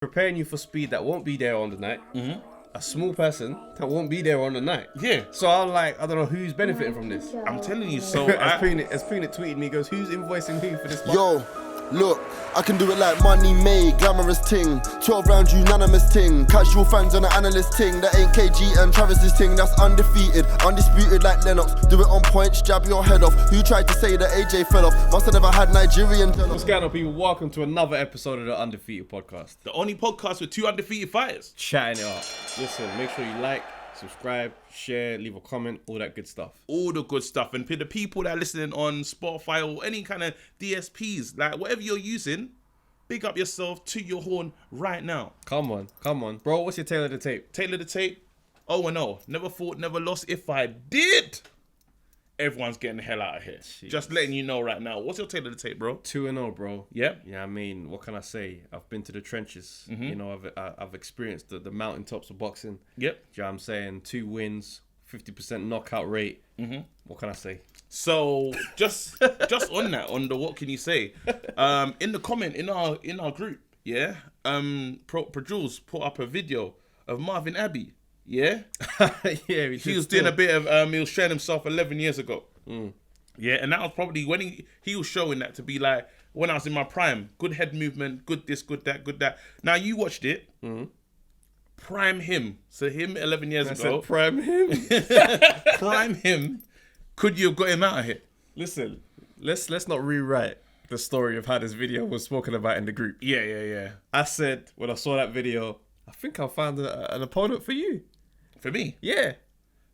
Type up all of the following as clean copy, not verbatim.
preparing you for speed that won't be there on the night. Mm-hmm. A small person that won't be there on the night. Yeah. So I'm like, I don't know who's benefiting from this. I'm telling you, so... as Peanut tweeted me, he goes, who's invoicing who for this month? Yo, look, I can do it like money made, glamorous ting. 12 round unanimous ting. Casual fans on the analyst ting. That ain't KG and Travis's ting. That's undefeated, undisputed like Lennox. Do it on points, jab your head off. Who tried to say that AJ fell off? Must have never had Nigerian. What's going on, people? Welcome to another episode of the Undefeated Podcast. The only podcast with two undefeated fighters. Chatting it up. Listen, make sure you like, subscribe, share, leave a comment, all that good stuff. All the good stuff. And for the people that are listening on Spotify or any kind of DSPs, like whatever you're using, big up yourself to your horn right now. Come on. Bro, what's your tail of the tape? Tail of the tape, 0-0. Never fought, never lost. If I did, everyone's getting the hell out of here. Jeez. Just letting you know right now. What's your tail of the tape, bro? 2-0, bro. Yep. Yeah, I mean, what can I say? I've been to the trenches. Mm-hmm. You know, I've experienced the mountaintops of boxing. Yep. Do you know what I'm saying? 2 wins, 50% knockout rate. Mm-hmm. What can I say? So just on that, on the what can you say? In the comment in our group, yeah. Jules put up a video of Marvin Abbey, yeah. Yeah, he was doing a bit of he was showing himself 11 years ago. Yeah, and that was probably when he was showing that to be like when I was in my prime. Good head movement, good this, good that, good that. Now you watched it. Prime him. So him 11 years ago. Said prime him. Prime him. Could you have got him out of here? Listen, let's not rewrite the story of how this video was spoken about in the group. Yeah. I said when I saw that video, I think I found an opponent for you. For me? Yeah.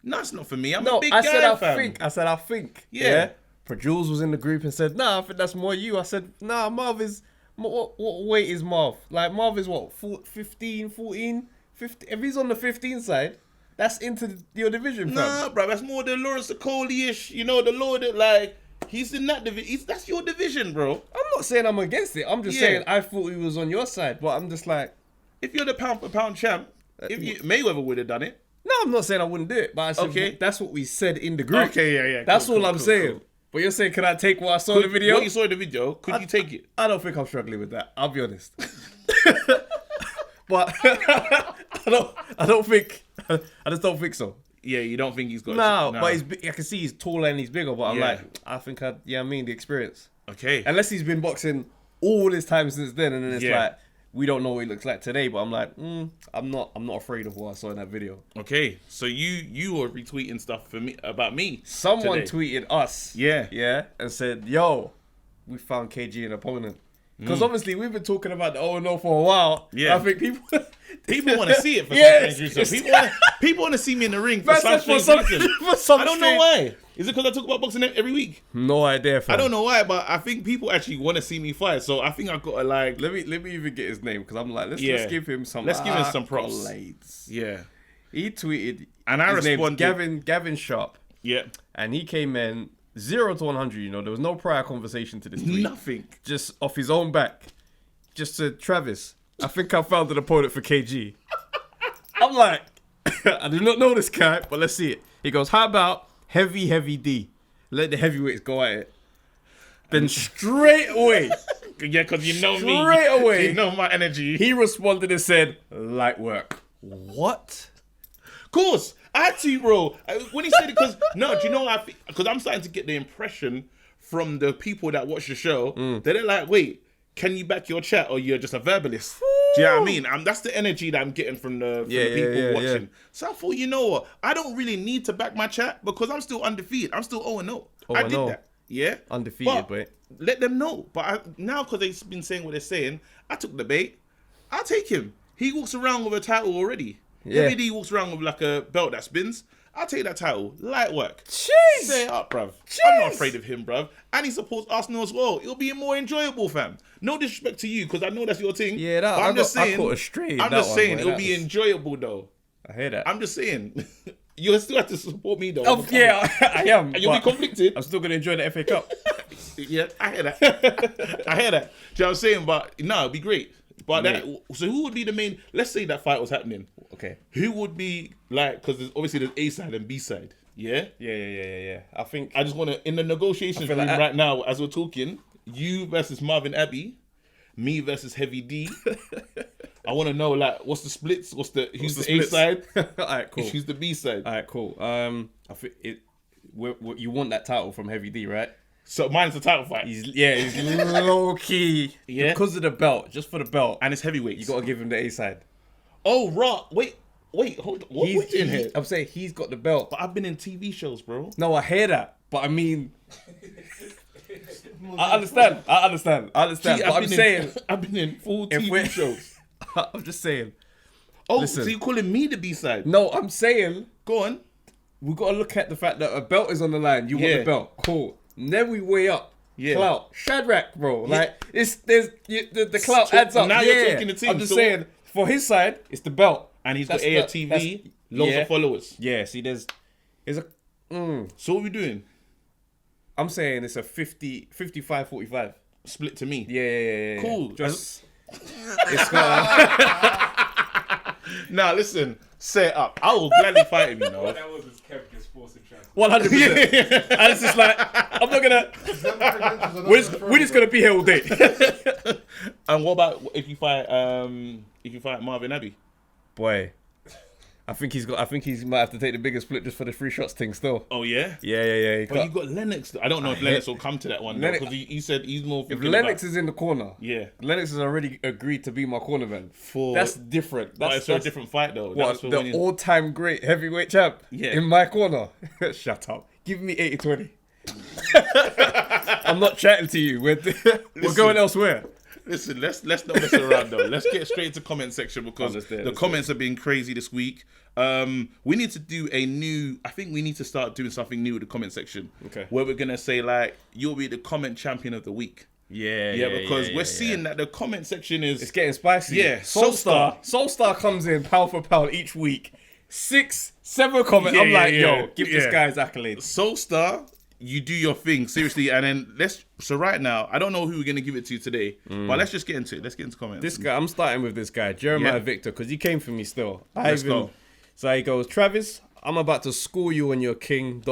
No, it's not for me. I'm a big guy, fam. I said I think. Yeah. Jules was in the group and said, nah, I think that's more you. I said, nah, Marv is... What weight is Marv? Like, Marv is what? 15, 14? 50? If he's on the 15 side, that's into your division, fam. Nah, bro, that's more the Laurence Okolie-ish. You know, the Lord that, like, he's in that division. That's your division, bro. I'm not saying I'm against it. I'm just saying I thought he was on your side. But I'm just like... If you're the pound-for-pound champ, Mayweather would have done it. No, I'm not saying I wouldn't do it. But I said, that's what we said in the group. Okay, yeah. That's all I'm saying. Cool. But you're saying, can I take what I saw in the video? What you saw in the video, could you take it? I don't think I'm struggling with that. I'll be honest. But I don't think. I just don't think so. Yeah, you don't think he's got. No, but I can see he's taller and he's bigger. But I'm like, the experience. Okay. Unless he's been boxing all this time since then, and then it's like we don't know what he looks like today. But I'm like, I'm not afraid of what I saw in that video. Okay, so you were retweeting stuff for me about me. Someone today. tweeted us. Yeah, and said, "Yo, we found KG an opponent." Because obviously we've been talking about the 0-0 for a while. Yeah. I think people want to see it for some strange reason. People want to see me in the ring for some strange reason. I don't know why. Is it because I talk about boxing every week? No idea, fam. I don't know why, but I think people actually want to see me fight. So I think I've got to like... Let me even get his name because I'm like, let's give him some... Let's give him some props. Accolades. Yeah. He tweeted... And I responded. Gavin Sharp. Yeah. And he came in 0 to 100, you know. There was no prior conversation to this tweet. Nothing. Just off his own back. Just said, Travis, I think I found an opponent for KG. I'm like, I do not know this guy, but let's see it. He goes, how about heavy D? Let the heavyweights go at it. Then straight away. Yeah, because you know me. Straight away. You know my energy. He responded and said, light work. What? Of course. I had to, bro. When he said it, because, no, do you know what I think? Because I'm starting to get the impression from the people that watch the show that they're like, wait, can you back your chat or you're just a verbalist? Do you know what I mean? That's the energy that I'm getting from the people watching. Yeah. So I thought, you know what? I don't really need to back my chat because I'm still undefeated. I'm still 0-0. I did that. Yeah? Undefeated, but let them know. But now, because they've been saying what they're saying, I took the bait. I'll take him. He walks around with a title already. Yeah. Every day he walks around with like a belt that spins. I'll take that title. Light work. Jeez. Say it up, bruv. Jeez. I'm not afraid of him, bruv. And he supports Arsenal as well. It'll be more enjoyable, fam. No disrespect to you, because I know that's your thing. Yeah, I caught a stray. I'm just saying, it'll be enjoyable, though. I hear that. I'm just saying. You'll still have to support me, though. Yeah, I am. And you'll be conflicted. I'm still going to enjoy the FA Cup. Yeah, I hear that. I hear that. Do you know what I'm saying? But, no, it'll be great. But so who would be the main... Let's say that fight was happening. Okay. Who would be, like... Because obviously there's A side and B side. Yeah? Yeah. I think... I just want to... In the negotiations room right now, as we're talking, you versus Marvin Abbey, me versus Heavy D. I want to know like what's the splits? Who's the A splits? side? Alright, cool. Who's the B side? Alright, cool. I think you want that title from Heavy D, right? So mine's the title fight. He's low key. Yeah. Because of the belt, just for the belt. And it's heavyweights. You gotta give him the A side. Oh, right. Wait, hold on. What we doing here? I'm saying he's got the belt. But I've been in TV shows, bro. No, I hear that. But I mean I understand. But I'm saying I've been in full TV shows. I'm just saying. Oh, Listen. so you're calling me the B side? No, I'm saying Go on. we gotta look at the fact that a belt is on the line. You want the belt. Cool. And then we weigh up. Yeah. Clout. Shadrach, bro. Like the clout adds up. Now you're talking the team. I'm just saying, for his side, it's the belt. And he's got A of TV, lots of followers. Yeah, see there's a So what are we doing? I'm saying it's a 55-45. Split to me. Yeah. Cool. Just it's got Now listen, set it up. I will gladly fight him, you know. That was his Kev just forcing chance. 100%. And it's just like I'm not gonna. We're just gonna be here all day. And what about if you fight Marvin Abbey? Boy, I think he might have to take the biggest split just for the free shots thing still. Oh yeah? Yeah. But you got Lennox. I don't know if Lennox will come to that one because he said he's more. If Lennox is in the corner, yeah, Lennox has already agreed to be my cornerman. That's different. That's a different fight though. What, the all-time great heavyweight champ in my corner. Shut up. Give me 80-20. I'm not chatting to you. We're going elsewhere. Listen, let's not mess around though. Let's get straight into comment section because the comments have been crazy this week. We need to do I think we need to start doing something new with the comment section. Okay. Where we're gonna say like, you'll be the comment champion of the week. Because we're seeing that the comment section it's getting spicy. Yeah. Soulstar comes in pound for pound each week. 6-7 comments. I'm like, yo, give this guy his accolades. Soulstar, you do your thing, seriously. And then so right now, I don't know who we're going to give it to today, but let's just get into it. Let's get into comments. This guy, I'm starting with this guy, Jeremiah Victor, because he came for me still. Let's go. So he goes, Travis, I'm about to school you on your king, ...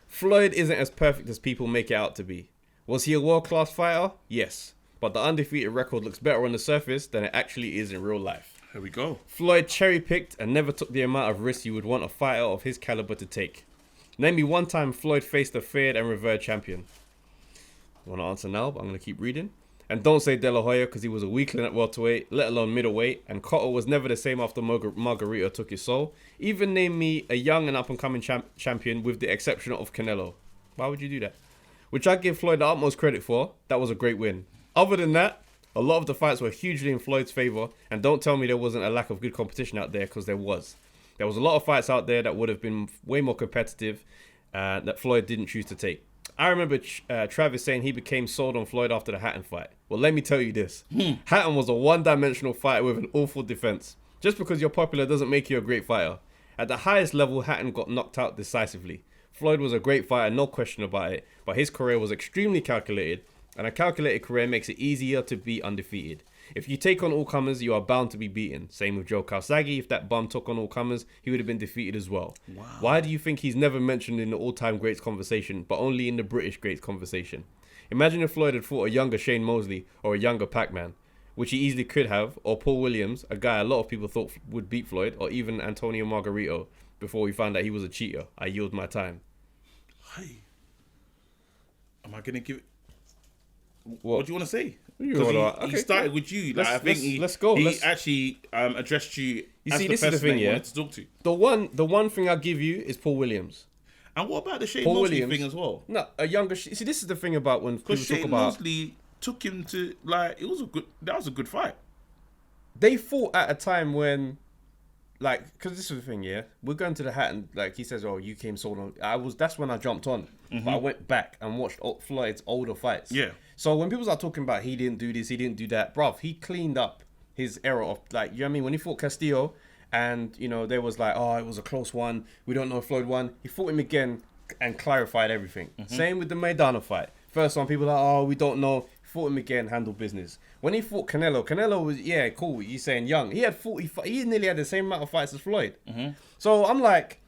Floyd isn't as perfect as people make it out to be. Was he a world-class fighter? Yes. But the undefeated record looks better on the surface than it actually is in real life. Here we go. Floyd cherry-picked and never took the amount of risks you would want a fighter of his caliber to take. Name me one time Floyd faced a feared and revered champion. I want to answer now, but I'm going to keep reading. And don't say De La Hoya because he was a weakling at welterweight, let alone middleweight. And Cotto was never the same after Margarito took his soul. Even name me a young and up-and-coming champion with the exception of Canelo. Why would you do that? Which I give Floyd the utmost credit for. That was a great win. Other than that, a lot of the fights were hugely in Floyd's favour. And don't tell me there wasn't a lack of good competition out there, because there was. There was a lot of fights out there that would have been way more competitive that Floyd didn't choose to take. I remember Travis saying he became sold on Floyd after the Hatton fight. Well, let me tell you this. Hatton was a one-dimensional fighter with an awful defense. Just because you're popular doesn't make you a great fighter. At the highest level, Hatton got knocked out decisively. Floyd was a great fighter, no question about it, but his career was extremely calculated, and a calculated career makes it easier to be undefeated. If you take on all comers, you are bound to be beaten. Same with Joe Calzaghe. If that bum took on all comers, he would have been defeated as well. Wow. Why do you think he's never mentioned in the all-time greats conversation, but only in the British greats conversation? Imagine if Floyd had fought a younger Shane Mosley or a younger Pac-Man, which he easily could have, or Paul Williams, a guy a lot of people thought would beat Floyd, or even Antonio Margarito, before we found out he was a cheater. I yield my time. Hey, am I going to give it? What do you want to say? He started with you. Like, I think let's go. He actually addressed you. You as see, the this is the person thing, that he yeah. wanted to talk to. The one thing I'll give you is Paul Williams. And what about the Shane Paul Mosley Williams thing as well? No, a younger. See, this is the thing about when people Because talk Shane about Mosley took him to that was a good fight. they fought at a time when, like, because this is the thing, yeah. We're going to the hat and like he says, "Oh, you came sold on." That's when I jumped on, but I went back and watched Floyd's older fights. Yeah. So when people start talking about he didn't do this, he didn't do that, bruv, he cleaned up his era of, like, you know what I mean? When he fought Castillo, and you know there was like, oh, it was a close one. We don't know if Floyd won. He fought him again and clarified everything. Same with the Maidana fight. First one, people are like, oh, we don't know. Fought him again, handled business. When he fought Canelo was, yeah, cool. You're saying young. He had 40. He nearly had the same amount of fights as Floyd. So I'm like,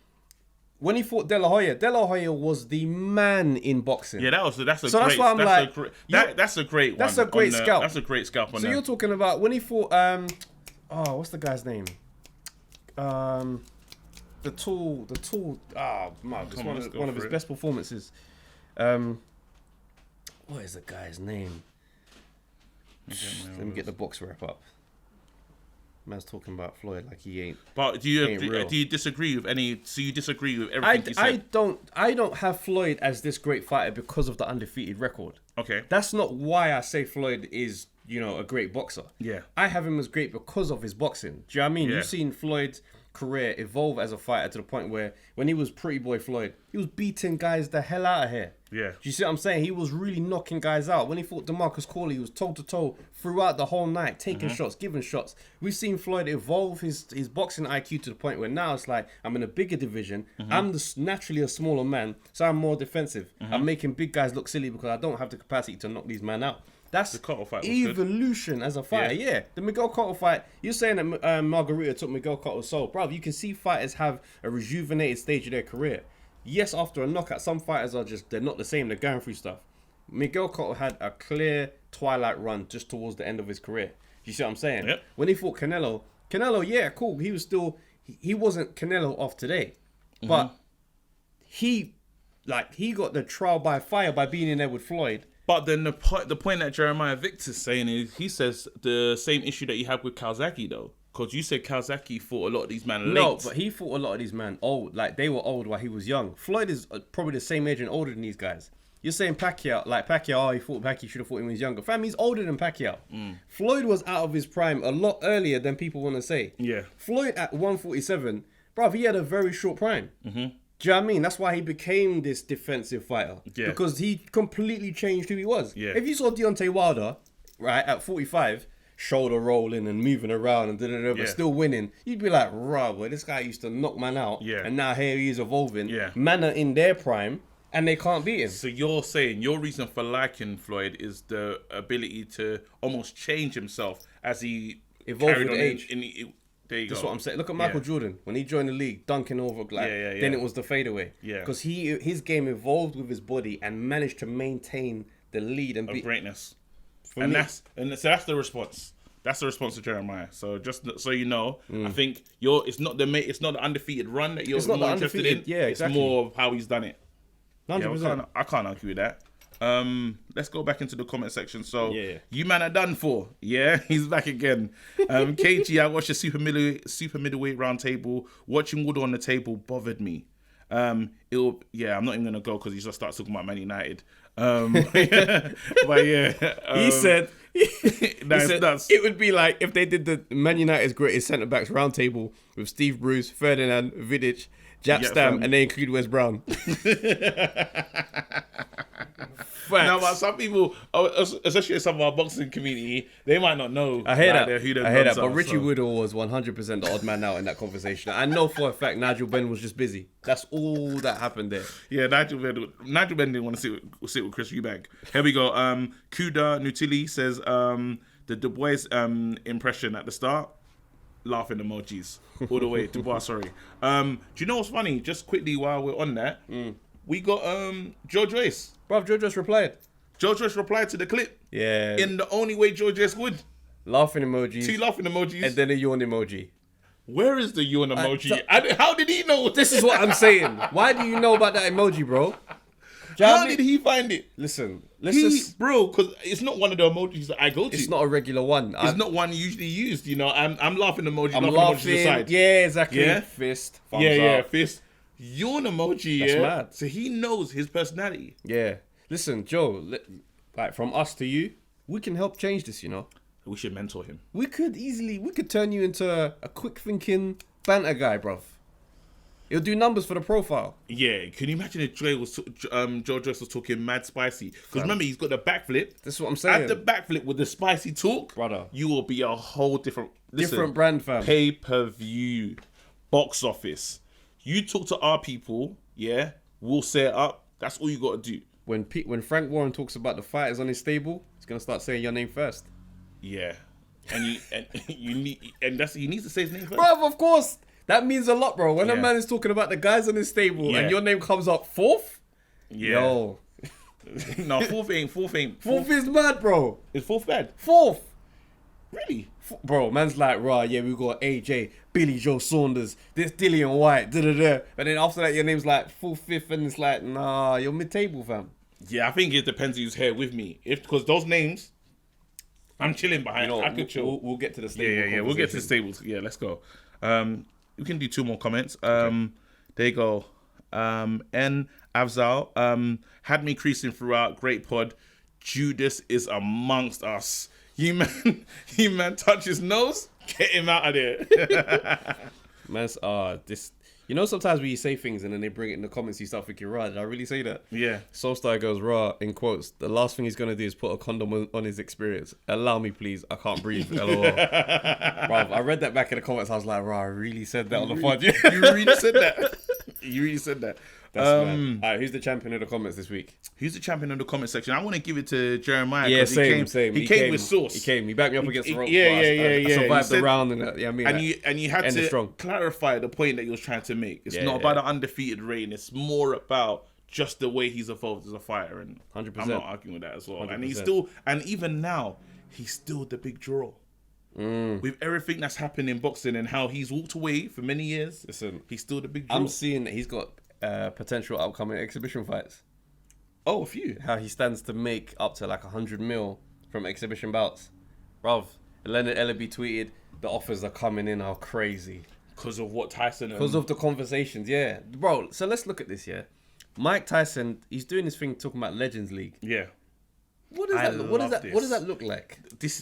when he fought De La Hoya was the man in boxing. Yeah, that's a great. That's That's a great one. That's a great scalp. That's a great scalp. So you're talking about when he fought Oh, what's the guy's name? The tall. Man, it's one of his best performances. What is the guy's name? Let me get the box wrap up. Man's talking about Floyd like he ain't. But do you disagree with any? So you disagree with everything he said? I don't have Floyd as this great fighter because of the undefeated record. Okay. That's not why I say Floyd is, a great boxer. Yeah. I have him as great because of his boxing. Do you know what I mean? Yeah. You've seen Floyd's career evolve as a fighter to the point where when he was Pretty Boy Floyd, he was beating guys the hell out of here. Yeah. Do you see what I'm saying? He was really knocking guys out. When he fought DeMarcus Corley, he was toe-to-toe throughout the whole night, taking shots, giving shots. We've seen Floyd evolve his boxing IQ to the point where now it's like, I'm in a bigger division. I'm naturally a smaller man, so I'm more defensive. I'm making big guys look silly because I don't have the capacity to knock these men out. That's the Cotto fight was evolution as a fighter. Yeah. The Miguel Cotto fight, you're saying that Margarita took Miguel Cotto's soul. Bro, you can see fighters have a rejuvenated stage of their career. Yes, after a knockout, some fighters they're not the same. They're going through stuff. Miguel Cotto had a clear twilight run just towards the end of his career. You see what I'm saying? Yep. When he fought Canelo, yeah, cool. He was still, he wasn't Canelo of today. But he got the trial by fire by being in there with Floyd. But then the point that Jeremiah Victor's saying is, he says the same issue that you had with Kawasaki though. Because you said Kawasaki fought a lot of these men late. No, but he fought a lot of these men old. Like, they were old while he was young. Floyd is probably the same age and older than these guys. You're saying Pacquiao, he fought Pacquiao, should have fought him when he was younger. Fam, he's older than Pacquiao. Floyd was out of his prime a lot earlier than people want to say. Yeah. Floyd at 147, bruv, he had a very short prime. Do you know what I mean? That's why he became this defensive fighter. Yeah. Because he completely changed who he was. Yeah. If you saw Deontay Wilder, right, at 45, shoulder rolling and moving around and but still winning, you'd be like, rah, boy, this guy used to knock man out. Yeah. And now here he is evolving. Yeah. Man are in their prime and they can't beat him. So you're saying your reason for liking Floyd is the ability to almost change himself as he Evolve with on age. There you That's go. what I'm saying. Look at Michael Jordan when he joined the league, dunking over then it was the fadeaway. Yeah. Because his game evolved with his body and managed to maintain the lead and of greatness. For And me- that's the response. That's the response to Jeremiah. So just so you know, I think it's not the undefeated run that you're It's not more the interested in. undefeated- yeah, exactly. It's more of how he's done it. 100%. Yeah, I can't argue with that. Let's go back into the comment section. So Yeah. you man are done for. Yeah, he's back again. KG, I watched the super middleweight round table. Watching Wood on the table bothered me. I'm not even gonna go because he just starts talking about Man United. But yeah, he said, that's it would be like if they did the Man United's greatest centre backs round table with Steve Bruce, Ferdinand, Vidic, Jap Stam, and they include Wes Brown. No, but some people, especially some of our boxing community, they might not know. I hear like, that. who the I hear dons that. But are, Richie so. Woodall was 100% the odd man out in that conversation. I know for a fact Nigel Benn was just busy. That's all that happened there. Yeah, Nigel Benn didn't want to sit with Chris Eubank. Here we go. Kuda Nutili says the Du Bois impression at the start. Laughing emojis all the way. Du Bois, sorry. Do you know what's funny? Just quickly while we're on that, we got George Joyce. Bruv, Joe just replied. George Joyce replied to the clip Yeah. in the only way George Joyce would. Laughing emojis. 2 laughing emojis. And then a yawn emoji. Where is the yawn emoji? How did he know? This is what I'm saying. Why do you know about that emoji, bro? How did he find it? Listen, because it's not one of the emojis that I go to. it's not a regular one. It's not one usually used. You know, I'm laughing emoji. I'm laughing emoji to the side. Yeah, exactly. Yeah? Fist. Thumbs up. Fist. Yawn emoji. That's yeah. mad. So he knows his personality. Yeah. Listen, Joe. Like from us to you, we can help change this. You know, We should mentor him. we could turn you into a quick thinking banter guy, bruv. It'll do numbers for the profile. Yeah. Can you imagine if George Joyce was talking mad spicy? Because remember, he's got the backflip. That's what I'm saying. At the backflip with the spicy talk, Brother. you will be a whole different brand, fam. Pay-per-view, box office. You talk to our people, yeah, we'll set it up. That's all you got to do. When Frank Warren talks about the fighters on his stable, he's gonna start saying your name first. Yeah, and he needs to say his name first. Bruv, of course. That means a lot, bro. When a Yeah. man is talking about the guys on his stable Yeah. and your name comes up fourth, Yeah. yo. No, fourth ain't. Fourth is mad, bro. Is fourth bad? Fourth. Really? Bro, man's like, right, yeah, we got AJ, Billy Joe Saunders, this Dillian White, da-da-da. But then after that, your name's like 4th, 5th, and it's like, nah, you're mid-table, fam. Yeah, I think it depends who's here with me. Because those names, I'm chilling behind. I could chill. We'll get to the stable. Yeah. We'll get to the stables. Yeah, let's go. We can do 2 more comments. There you go. N Avzal had me creasing throughout. Great pod. Judas is amongst us. You man touch his nose. Get him out of there. Man's this. You know, sometimes when you say things and then they bring it in the comments, you start thinking, right, did I really say that? Yeah. Soulstar goes, raw, in quotes, the last thing he's going to do is put a condom on his experience. Allow me, please. I can't breathe. LOL. Bruv, I read that back in the comments. I was like, raw, I really said that on the pod. You really said that. You really said that. That's mad. All right, who's the champion of the comments this week? Who's the champion of the comment section? I want to give it to Jeremiah. Yeah, same. He came with sauce. He came. He backed me up against the rope. Yeah. I survived the round and that. Yeah, I mean, and you had to clarify the point that you was trying to make. It's not about the undefeated reign. It's more about just the way he's evolved as a fighter. And 100%. I'm not arguing with that as well. 100%. And even now, he's still the big draw. With everything that's happened in boxing and how he's walked away for many years, listen, he's still the big draw. I'm seeing that he's got potential upcoming exhibition fights. Oh, a few. How he stands to make up to like 100 mil from exhibition bouts. Bruv, Leonard Ellaby tweeted, the offers are coming in are crazy. Because of what Tyson... Because of the conversations, yeah. Bro, so let's look at this, yeah. Mike Tyson, he's doing this thing talking about Legends League. Yeah. What does that look like?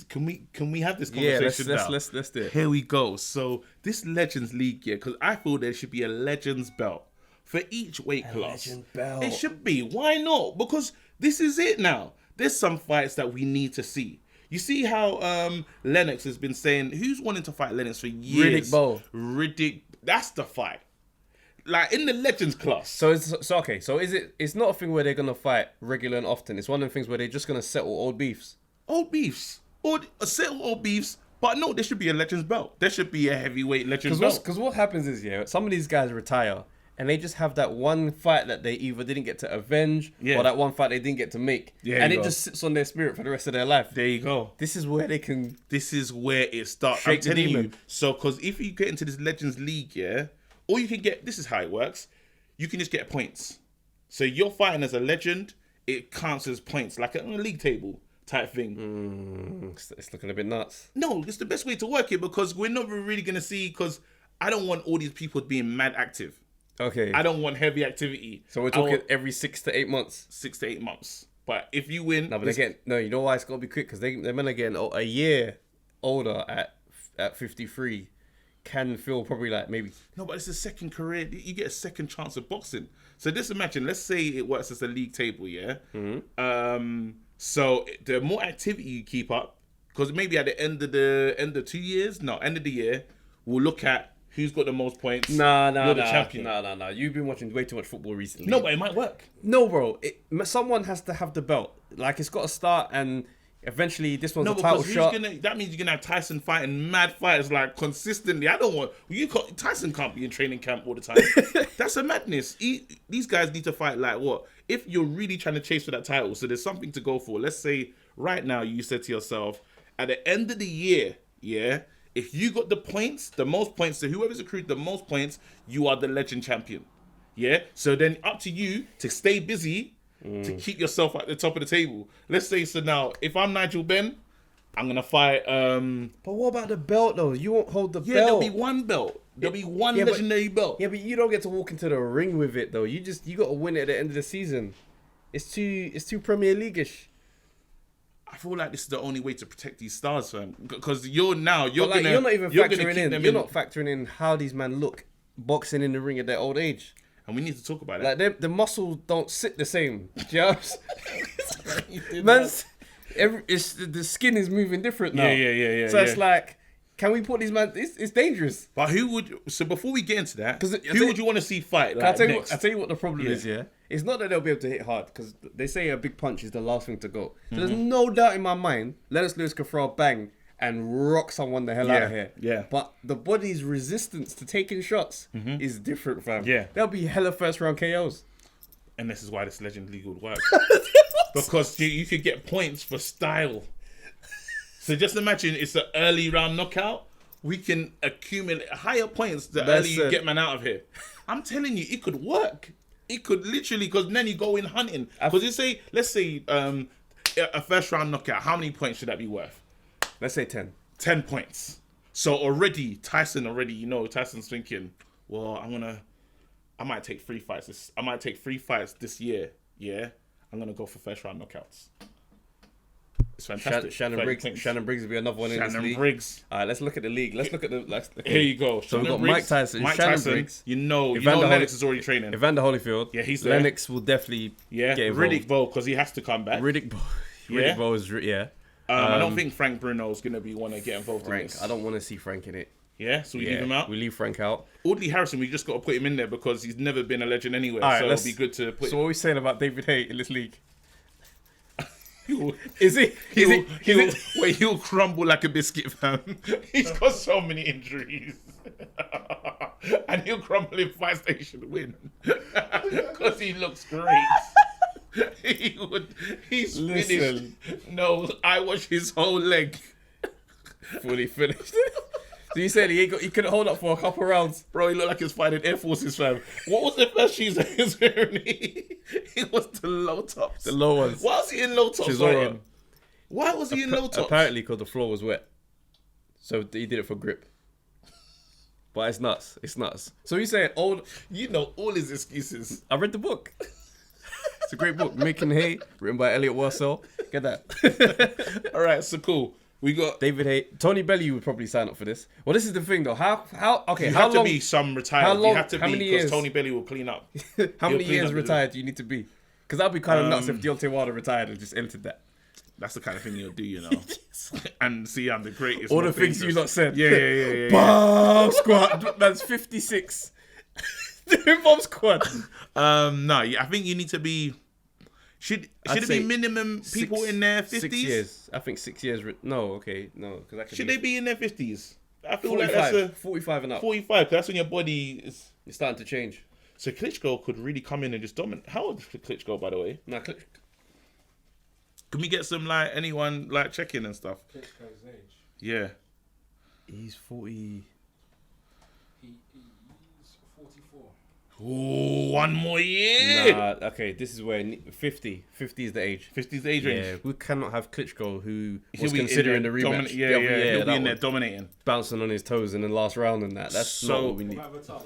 Can we have this conversation now? Let's do it. Here we go. So this Legends League, yeah, because I feel there should be a Legends belt for each weight class. Legend belt. It should be. Why not? Because this is it now. There's some fights that we need to see. You see how Lennox has been saying, who's wanting to fight Lennox for years? Riddick Bowe. Riddick. That's the fight. Like in the Legends class. So is it? It's not a thing where they're gonna fight regular and often. It's one of the things where they're just gonna settle old beefs. Old beefs. Or settle old beefs. But no, there should be a Legends belt. There should be a heavyweight Legends belt. Because what happens is, yeah, some of these guys retire and they just have that one fight that they either didn't get to avenge or that one fight they didn't get to make. Yeah, and it just sits on their spirit for the rest of their life. There you go. This is where they can... This is where it starts. Shake the demon. So, because if you get into this Legends League, yeah, or you can get... This is how it works. You can just get points. So you're fighting as a legend. It counts as points. Like on a league table type thing. It's looking a bit nuts. No, it's the best way to work it because we're not really going to see... Because I don't want all these people being mad active. Okay. I don't want heavy activity. So we're talking every 6 to 8 months. 6 to 8 months. But if you win... No, but you know why it's got to be quick? Because they're going to get a year older at 53. Can feel probably like maybe... No, but it's a second career. You get a second chance of boxing. So just imagine, let's say it works as a league table, yeah? Mm-hmm. So the more activity you keep up, because maybe at the end of end of the year, we'll look at who's got the most points. Nah. You're the champion. Nah. You've been watching way too much football recently. No, but it might work. No, bro. Someone has to have the belt. Like, it's got to start and eventually this one's a title shot. That means you're going to have Tyson fighting mad fighters, like, consistently. Tyson can't be in training camp all the time. That's a madness. These guys need to fight, like, what? If you're really trying to chase for that title, so there's something to go for. Let's say right now you said to yourself, at the end of the year, yeah, if you got the points, the most points, so whoever's accrued the most points, you are the legend champion. Yeah? So then up to you to stay busy to keep yourself at the top of the table. Let's say, so now, if I'm Nigel Benn, I'm going to fight... But what about the belt, though? You won't hold the belt. Yeah, there'll be one belt. There'll be one legendary belt. Yeah, but you don't get to walk into the ring with it, though. You got to win it at the end of the season. It's too Premier League-ish. I feel like this is the only way to protect these stars, fam. Because you're not even factoring in how these men look boxing in the ring at their old age. And we need to talk about that. Like the muscles don't sit the same. Do you know Man's the skin is moving different now. Yeah. So it's like, can we put these men? It's dangerous. But so before we get into that, who would you want to see fight? Like, I'll tell you what the problem is. Yeah, it's not that they'll be able to hit hard because they say a big punch is the last thing to go. So there's no doubt in my mind, Lennox Lewis could throw a bang and rock someone the hell out of here. Yeah. But the body's resistance to taking shots is different, fam. Yeah. There'll be hella first round KOs. And this is why this Legend League would work. Because you could get points for style. So just imagine it's an early round knockout. We can accumulate higher points the earlier you get man out of here. I'm telling you, it could work. It could literally, because then you go in hunting. Because let's say a first round knockout, how many points should that be worth? Let's say 10. 10 points. So already, Tyson's thinking, well, I might take 3 fights. I might take 3 fights this year. Yeah, I'm gonna go for first round knockouts. It's fantastic. Shannon Briggs will be another one in this league. Shannon Briggs. All right, let's look at the league. Let's look at Here you go. So we've got Mike Tyson, Shannon Briggs. You know Lennox is already training. Evander Holyfield. Yeah, he's there. Lennox will definitely get involved. Riddick Bowe, because he has to come back. Riddick Bowe is, I don't think Frank Bruno is going to want to get involved in this. I don't want to see Frank in it. Yeah, so we leave him out? We leave Frank out. Audley Harrison, we just got to put him in there because he's never been a legend anywhere. Right, so it'll be good to put So what are we saying about David Haye in this league? He'll crumble like a biscuit, fam. He's got so many injuries. And he'll crumble in Fight Station win. Because he looks great. He's finished. No, I watched his whole leg. Fully finished. So you said he couldn't hold up for a couple rounds? Bro, he looked like he was fighting Air Forces, fam. What was the first shoes he was wearing? It was the low tops. The low ones. Why was he in low tops? Why was he in low tops? Apparently because the floor was wet. So he did it for grip. But it's nuts. It's nuts. So you saying all his excuses. I read the book. It's a great book. Making Hay, written by Elliot Warsell. Get that. All right, so cool. We got David Haye. Tony Bellew would probably sign up for this. Well, this is the thing though. How long? To be some retired. You have to be because Tony Bellew will clean up. How many years retired do you need to be? Because that'd be kind of nuts if Deontay Wilder retired and just entered that. That's the kind of thing you'll do, And see, I'm the greatest. All the things you lot said. Yeah. Bomb squad. That's 56. Bomb squad. No, I think you need to be. Should it be minimum people in their 50s? 6 years. I think 6 years. No, okay, no, because that could should they be in their 50s? I feel 45, like that's 45 and up. 45. Because that's when your body is. It's starting to change. So Klitschko could really come in and just dominate. How old is Klitschko, by the way? No, Can we get some anyone check-in and stuff? Klitschko's age. Yeah. He's 40. He's 44. Oh, 1 more year. Nah, okay, this is where 50 is the age. 50 is the age range. Yeah, we cannot have Klitschko, who was considering the rematch. He'll be in there dominating. Bouncing on his toes in the last round and that. That's not what we need. What about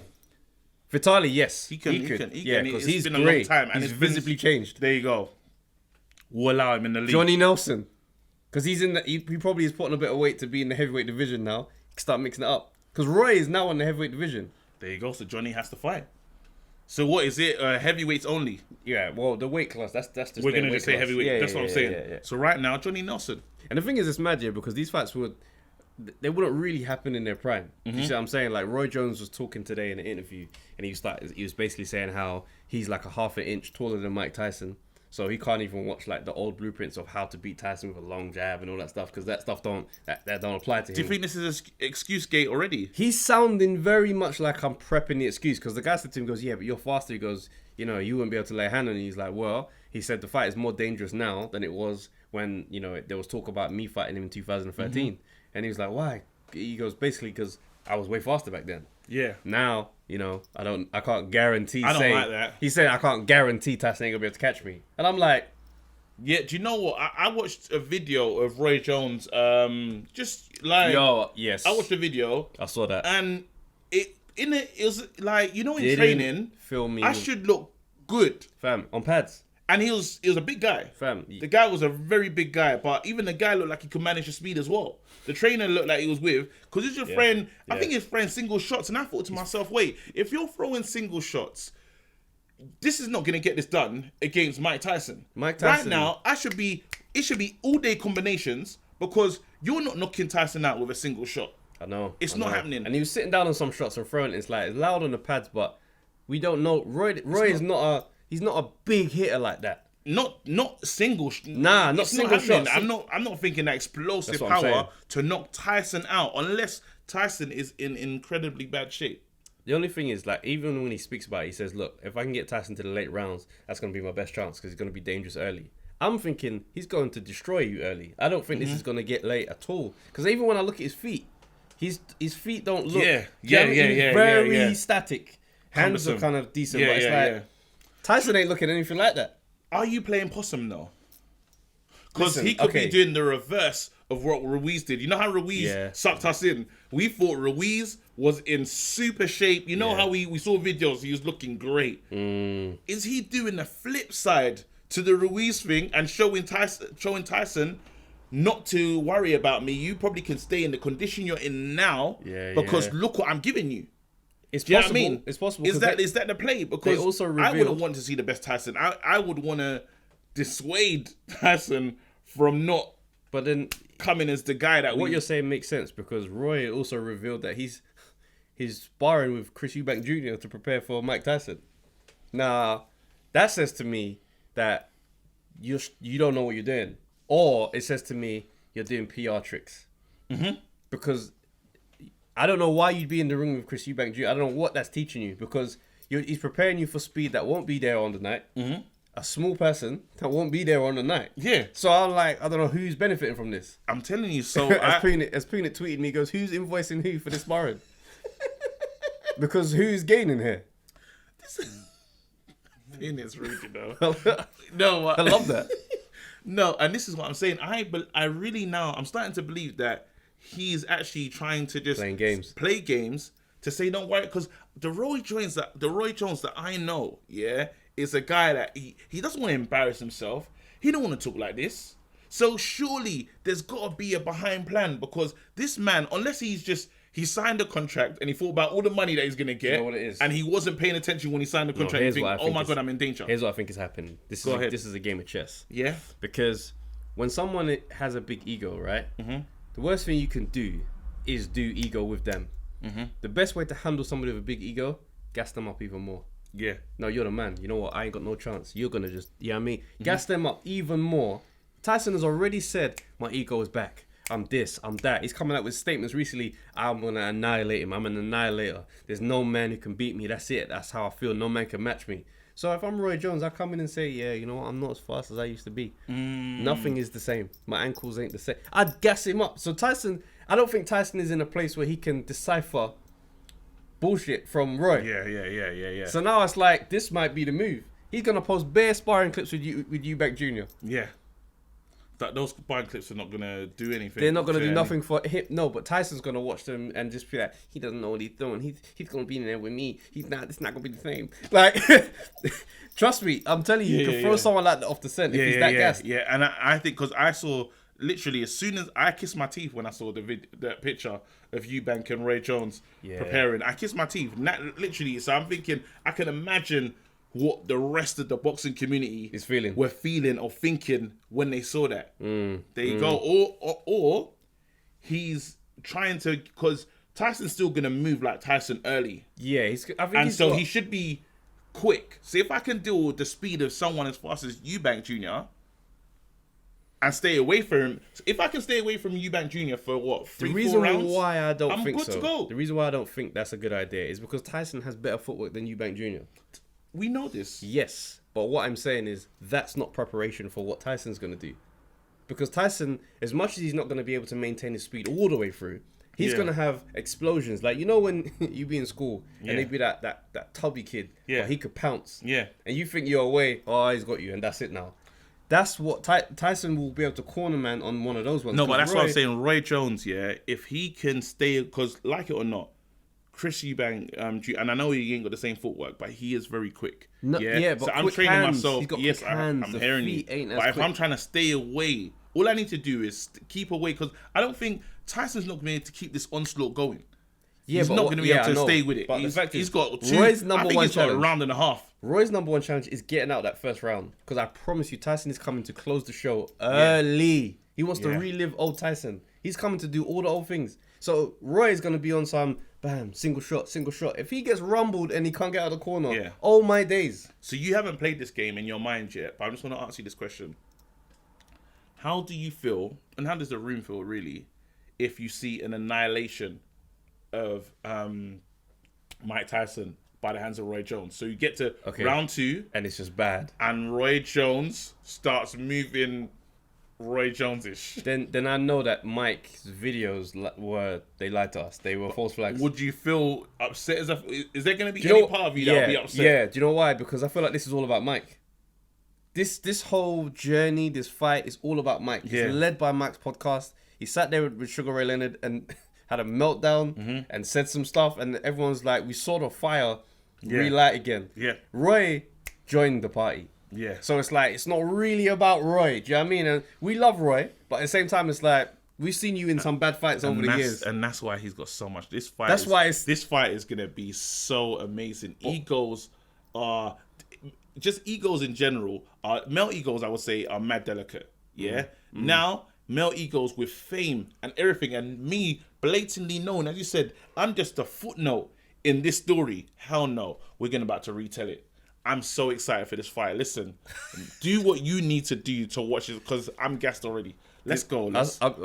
Vitali, yes. He could. Yeah, because he's been great. a long time. And he's visibly changed. There you go. We'll allow him in the league. Johnny Nelson. Because he's in he probably is putting a bit of weight to be in the heavyweight division now. Start mixing it up. Because Roy is now in the heavyweight division. There you go. So Johnny has to fight. So what is it? Heavyweights only? Yeah, well, the weight class, that's just we're going to just say heavyweight. Yeah, that's what I'm saying. Yeah. So right now, Johnny Nelson. And the thing is, it's mad, because these fights they wouldn't really happen in their prime. You see what I'm saying? Like, Roy Jones was talking today in an interview, and he was basically saying how he's like a half an inch taller than Mike Tyson. So he can't even watch like the old blueprints of how to beat Tyson with a long jab and all that stuff, because that stuff don't apply to him. Do you think this is an excuse gate already? He's sounding very much like I'm prepping the excuse, because the guy said to him, goes, yeah, but you're faster. He goes, you wouldn't be able to lay a hand on him. He's like, well, he said the fight is more dangerous now than it was when, there was talk about me fighting him in 2013. And he was like, why? He goes, basically because I was way faster back then. Yeah. Now, I can't guarantee. I don't like that. He said, I can't guarantee Tyson ain't gonna be able to catch me. And I'm like, yeah, do you know what? I watched a video of Roy Jones, yes. I watched a video. I saw that. And it was like, in training, film me. I should look good. Fam, on pads. And he was a big guy. Fam. The guy was a very big guy, but even the guy looked like he could manage the speed as well. The trainer looked like he was with, because it's your friend, I think he's throwing single shots, and I thought to myself, wait, if you're throwing single shots, this is not going to get this done against Mike Tyson. Right now, it should be all day combinations, because you're not knocking Tyson out with a single shot. I know. It's not happening. And he was sitting down on some shots and throwing it. It's like, it's loud on the pads, but we don't know. Roy is not a big hitter like that. Not single. Not single shots. I'm not thinking that explosive power to knock Tyson out unless Tyson is in incredibly bad shape. The only thing is, like, even when he speaks about it, he says, look, if I can get Tyson to the late rounds, that's going to be my best chance because he's going to be dangerous early. I'm thinking he's going to destroy you early. I don't think this is going to get late at all. Because even when I look at his feet, his feet don't look... Very static. Hands are kind of decent, but it's like... Tyson ain't looking anything like that. Are you playing possum though? Because he could be doing the reverse of what Ruiz did. You know how Ruiz sucked us in? We thought Ruiz was in super shape. You know how we saw videos, he was looking great. Is he doing the flip side to the Ruiz thing and showing Tyson not to worry about me? You probably can stay in the condition you're in now because look what I'm giving you. It's Do you possible. know what I mean? It's possible. Is that the play? Because also I wouldn't want to see the best Tyson. I would want to dissuade Tyson from not coming as the guy that what you're saying makes sense, because Roy also revealed that he's sparring with Chris Eubank Jr. to prepare for Mike Tyson. Now, that says to me that you don't know what you're doing, or it says to me you're doing PR tricks. Because I don't know why you'd be in the ring with Chris Eubank Jr. I don't know what that's teaching you, because he's preparing you for speed that won't be there on the night. A small person that won't be there on the night. Yeah. So I'm like, I don't know who's benefiting from this. I'm telling you. So as Peanut tweeted me, he goes, "Who's invoicing who for this sparring?" Because who's gaining here? It's rude, you know. No, I love that. No, and this is what I'm saying. I really now I'm starting to believe that he's actually trying to just play games to say don't worry, because the Roy Jones that I know, is a guy that he doesn't want to embarrass himself. He don't want to talk like this. So surely there's got to be a behind plan, because this man, unless he signed a contract and he thought about all the money that he's going to get, you know what it is? And he wasn't paying attention when he signed the contract, and think, oh my God, I'm in danger. Here's what I think is happening. This is a game of chess. Yeah. Because when someone has a big ego, right? The worst thing you can do is do ego with them. The best way to handle somebody with a big ego, gas them up even more. Yeah. No, you're the man. You know what? I ain't got no chance. You're going to just, you know what I mean? Gas them up even more. Tyson has already said, my ego is back. I'm this, I'm that. He's coming out with statements recently. I'm going to annihilate him. I'm an annihilator. There's no man who can beat me. That's it. That's how I feel. No man can match me. So if I'm Roy Jones, I come in and say, yeah, you know what? I'm not as fast as I used to be. Nothing is the same. My ankles ain't the same. I'd gas him up. So Tyson, I don't think Tyson is in a place where he can decipher bullshit from Roy. Yeah. So now it's like, this might be the move. He's going to post bare sparring clips with Eubank Jr. Yeah. Those sparring clips are not going to do anything. They're not going to do nothing for him. No, but Tyson's going to watch them and just be like, he doesn't know what he's doing. He's going to be in there with me. It's not going to be the same. Like, trust me, I'm telling you, you can throw someone like that off the scent if he's that gassed. Yeah, and I think, because I saw, literally, as soon as I kissed my teeth when I saw the picture of Eubank and Roy Jones preparing, I kissed my teeth. Literally, so I'm thinking, I can imagine what the rest of the boxing community were feeling or thinking when they saw that. There you go. Or he's trying to, because Tyson's still gonna move like Tyson early. Yeah, he should be quick. So if I can deal with the speed of someone as fast as Eubank Jr. and stay away from him, if I can stay away from Eubank Jr. for what, 3-4 rounds? Why I don't I'm think good so. to go. The reason why I don't think that's a good idea is because Tyson has better footwork than Eubank Jr. We know this. Yes, but what I'm saying is that's not preparation for what Tyson's going to do. Because Tyson, as much as he's not going to be able to maintain his speed all the way through, he's going to have explosions. Like, you know when you be in school and they'd be that tubby kid, but he could pounce. Yeah. And you think you're away, he's got you, and that's it now. That's what Tyson will be able to corner man on one of those ones. No, but that's what I'm saying. Roy Jones, if he can stay, because like it or not, Chris Eubank, and I know he ain't got the same footwork, but he is very quick. But so I'm training myself. He's got yes, quick hands. I'm hearing you. But if I'm trying to stay away, all I need to do is keep away, because I don't think Tyson's not going to be able to keep this onslaught going. He's not going to be able to stay with it. But the fact he's is, got two. Roy's number one challenge, a round and a half. Roy's number one challenge is getting out that first round, because I promise you, Tyson is coming to close the show early. He wants to relive old Tyson. He's coming to do all the old things. So Roy is going to be on some bam, single shot. If he gets rumbled and he can't get out of the corner, oh my days. So you haven't played this game in your mind yet, but I just want to ask you this question. How do you feel, and how does the room feel really, if you see an annihilation of Mike Tyson by the hands of Roy Jones. So you get to Okay. round 2, And it's just bad. and Roy Jones starts moving Roy Jones-ish. Then I know that Mike's videos they lied to us. They were false flags. Would you feel upset? Is there going to be Do you any know- part of you that will be upset? Yeah, do you know why? Because I feel like this is all about Mike. This whole journey, this fight is all about Mike. It's Yeah. led by Mike's podcast. He sat there with Sugar Ray Leonard and had a meltdown Mm-hmm. and said some stuff, and everyone's like, we saw the fire relight again. Yeah. Roy joined the party. Yeah. So it's like, it's not really about Roy. Do you know what I mean? And we love Roy, but at the same time, it's like, we've seen you in some bad fights over the years. And that's why he's got so much. This fight is going to be so amazing. Egos are... Just egos in general, male egos, I would say, are mad delicate. Yeah? Now, male egos with fame and everything, and me blatantly known, as you said, I'm just a footnote in this story. Hell no. We're about to retell it. I'm so excited for this fight. Listen, do what you need to do to watch it, because I'm gassed already. Let's go.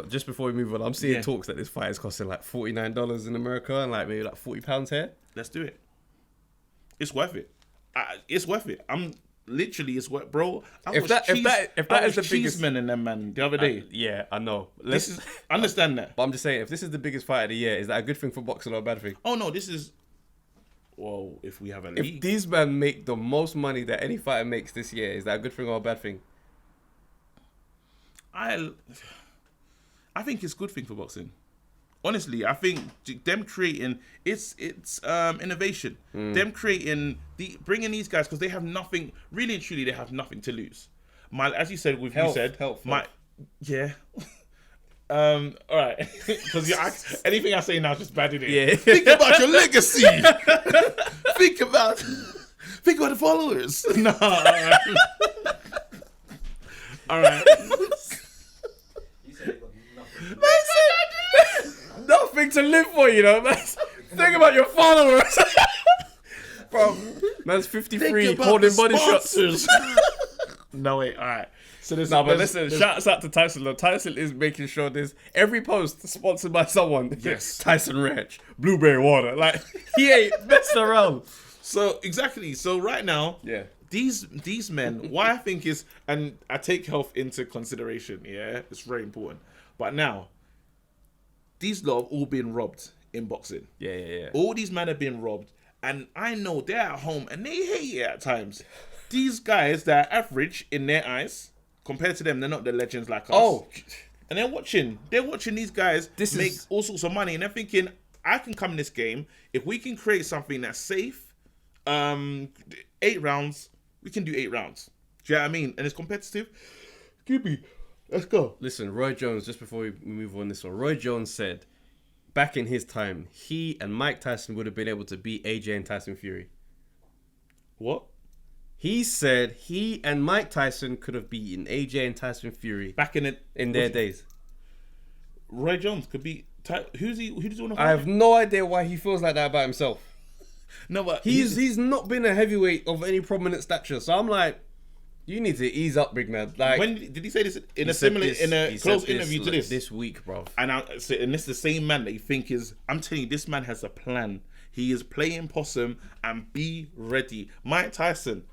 Just before we move on, I'm seeing Yeah. talks that this fight is costing like $49 in America and like maybe like £40 here. Let's do it. It's worth it. It's worth it. It's worth, bro. If that is the biggest cheeseman in them, man, the other day. Yeah, I know. Understand that. But I'm just saying, if this is the biggest fight of the year, is that a good thing for boxing or a bad thing? Oh no, this is. Well, if we have a If league, these men make the most money that any fighter makes this year, is that a good thing or a bad thing? I think it's a good thing for boxing. Honestly, I think them creating it's innovation. Them creating bringing these guys, because they have nothing. Really and truly, they have nothing to lose. As you said, Health. Yeah. All right, because anything I say now is just bad in it. Yeah. Think about your legacy. think about the followers. No. All right. He said he got nothing. Nothing to live for, you know, man. Think about your followers. Bro, man's 53 holding body shots. No, wait, all right. So there's shouts out to Tyson. Look, Tyson is making sure there's every post sponsored by someone. Yes. Tyson Ranch, blueberry water. Like, he ain't messing around. So exactly. So right now, Yeah. these men, why I think is, and I take health into consideration. Yeah, it's very important. But now, these lot have all been robbed in boxing. Yeah. All these men have been robbed, and I know they're at home and they hate it at times. These guys that are average in their eyes, compared to them, they're not the legends like us. Oh. And they're watching these guys make all sorts of money, and they're thinking, I can come in this game if we can create something that's safe. 8 rounds, we can do 8 rounds. Do you know what I mean? And it's competitive. Gibby, let's go. Listen, Roy Jones, just before we move on this one, Roy Jones said back in his time, he and Mike Tyson would have been able to beat AJ and Tyson Fury. What? He said he and Mike Tyson could have beaten AJ and Tyson Fury Back in it in their days. Roy Jones could beat. Who does he want to fight? I have no idea why he feels like that about himself. No, but He's not been a heavyweight of any prominent stature, so I'm like, you need to ease up, big man. Like, when did he say this in he a said similar this- in a he said close this, interview to like, this week, bro? And this is the same man that you think is. I'm telling you, this man has a plan. He is playing possum, and be ready. Mike Tyson,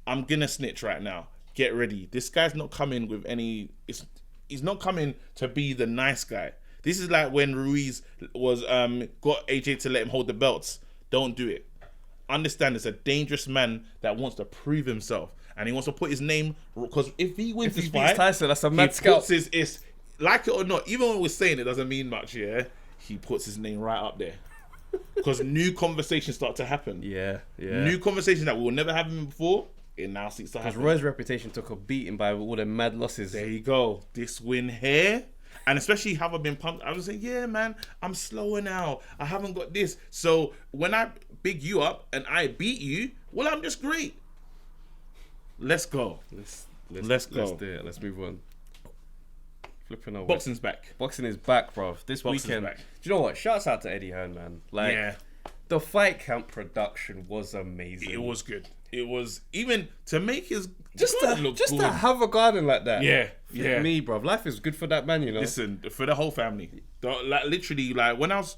I'm gonna snitch right now. Get ready. This guy's not coming with any. He's not coming to be the nice guy. This is like when Ruiz was got AJ to let him hold the belts. Don't do it. Understand, it's a dangerous man that wants to prove himself, and he wants to put his name, because if he wins If he this beats fight, Tyson, that's a mad he scout. puts his like it or not. Even when we're saying it doesn't mean much, yeah. He puts his name right up there, because new conversations start to happen. Yeah. New conversations that we will never have before. It now seems to Because happen. Roy's reputation took a beating by all the mad losses. There you go. This win here. And especially have I been pumped. I was saying, yeah, man, I'm slower now. I haven't got this. So when I big you up and I beat you, well, I'm just great. Let's go. Let's go. Let's do it. Let's move on. Flipping over. Boxing's back. Boxing is back, bro. This Boxing's weekend. back. Do you know what? Shouts out to Eddie Hearn, man. Like, Yeah. the fight camp production was amazing. It was good. It was even to make his just garden look to good. have a garden like that. Yeah, For yeah. me, bro. Life is good for that man, you know. Listen, for the whole family. Like literally, like when I was,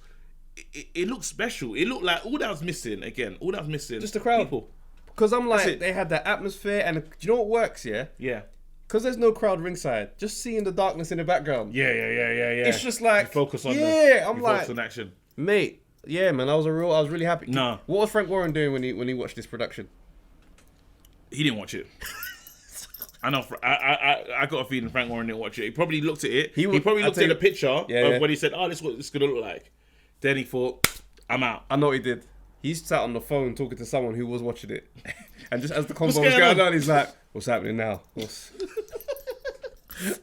it looked special. It looked like all that was missing. Just the crowd. People. Because I'm That's like, it. they had that atmosphere, and do you know what works? Yeah, Yeah. because there's no crowd ringside. Just seeing the darkness in the background. Yeah. It's just like You focus on I'm you like, focus on action. mate. Yeah, man, I was really happy. No. What was Frank Warren doing when he watched this production? He didn't watch it. I know. I got a feeling Frank Warren didn't watch it. He probably looked at it. He probably looked at the picture of when he said, "Oh, this is what it's gonna look like." Then he thought, "I'm out." I know what he did. He sat on the phone talking to someone who was watching it, and just as the convo was going going on? on, he's like, "What's happening now?"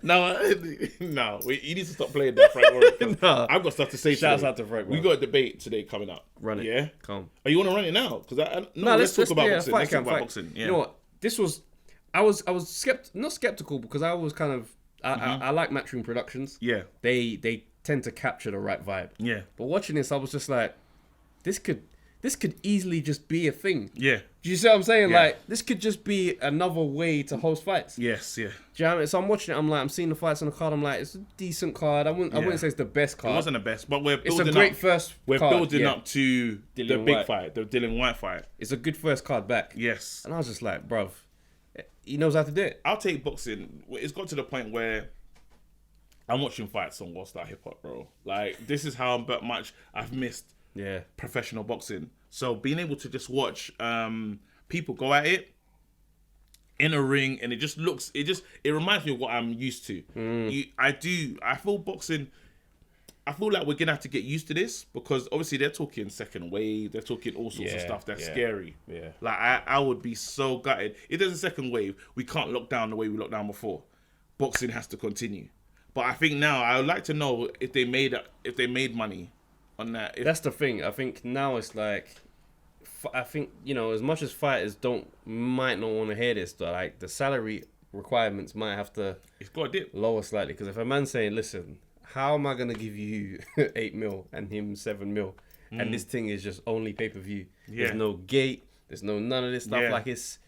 No, you need to stop playing that, Frank Warren. No. I've got stuff to say. Shouts today. out to Frank We Warren. got a debate today coming up. Run it. Yeah. Calm. Oh, you want to run it now? Because let's talk about boxing. Let's talk about boxing. Yeah. You know what? This was, I was not skeptical because I was kind of, I like Matchroom Productions. Yeah. They tend to capture the right vibe. Yeah. But watching this, I was just like, this could easily just be a thing. Yeah. Do you see what I'm saying? Yeah. Like, this could just be another way to host fights. Yes. Yeah. Do you know what I mean? So I'm watching it. I'm seeing the fights on the card. I'm like, it's a decent card. I wouldn't say it's the best card. It wasn't the best, but we're It's building a great up. first We're card. building Yeah. up to the Dillian big White. fight, the Dillian White fight. It's a good first card back. Yes. And I was just like, bruv, he knows how to do it. I'll take boxing. It's got to the point where I'm watching fights on World Star Hip Hop, bro. Like, this is how much I've missed Yeah. professional boxing. So being able to just watch people go at it in a ring, and it reminds me of what I'm used to. I feel boxing, I feel like we're gonna have to get used to this, because obviously they're talking second wave, they're talking all sorts of stuff that's scary. Yeah. Like I would be so gutted if there's a second wave. We can't lock down the way we locked down before. Boxing has to continue. But I think now I would like to know if they made money on that. That's the thing. I think now it's like, I think, you know, as much as fighters might not want to hear this, but like the salary requirements might have to It's got a dip. lower slightly. Because if a man's saying, listen, how am I going to give you 8 mil and him 7 mil? And this thing is just only pay-per-view. Yeah. There's no gate. There's none of this stuff. Yeah. Like it's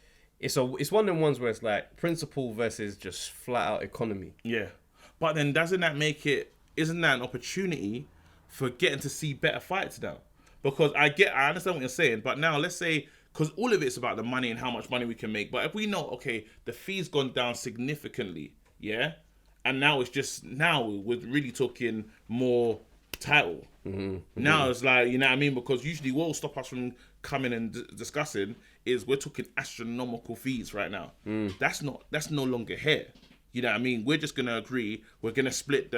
one of them ones where it's like principle versus just flat out economy. Yeah. But then isn't that an opportunity for getting to see better fights now? Because I understand what you're saying, but now let's say, because all of it's about the money and how much money we can make. But if we know, okay, the fee's gone down significantly, yeah? And now we're really talking more title. Now it's like, you know what I mean? Because usually what will stop us from coming and discussing is we're talking astronomical fees right now. That's no longer here. You know what I mean? We're just gonna agree. We're gonna split the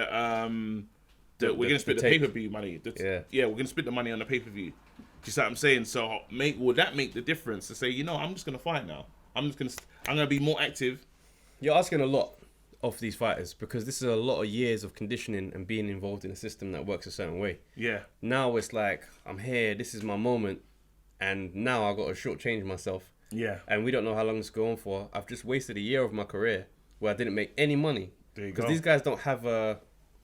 pay-per-view money. We're gonna split the money on the pay-per-view. Do you see what I'm saying? So would that make the difference to say, you know, I'm just gonna fight now. I'm gonna be more active. You're asking a lot of these fighters because this is a lot of years of conditioning and being involved in a system that works a certain way. Yeah. Now it's like, I'm here, this is my moment, and now I've got to shortchange myself. Yeah. And we don't know how long this will go on for. I've just wasted a year of my career where I didn't make any money. There you Because go. these guys don't have a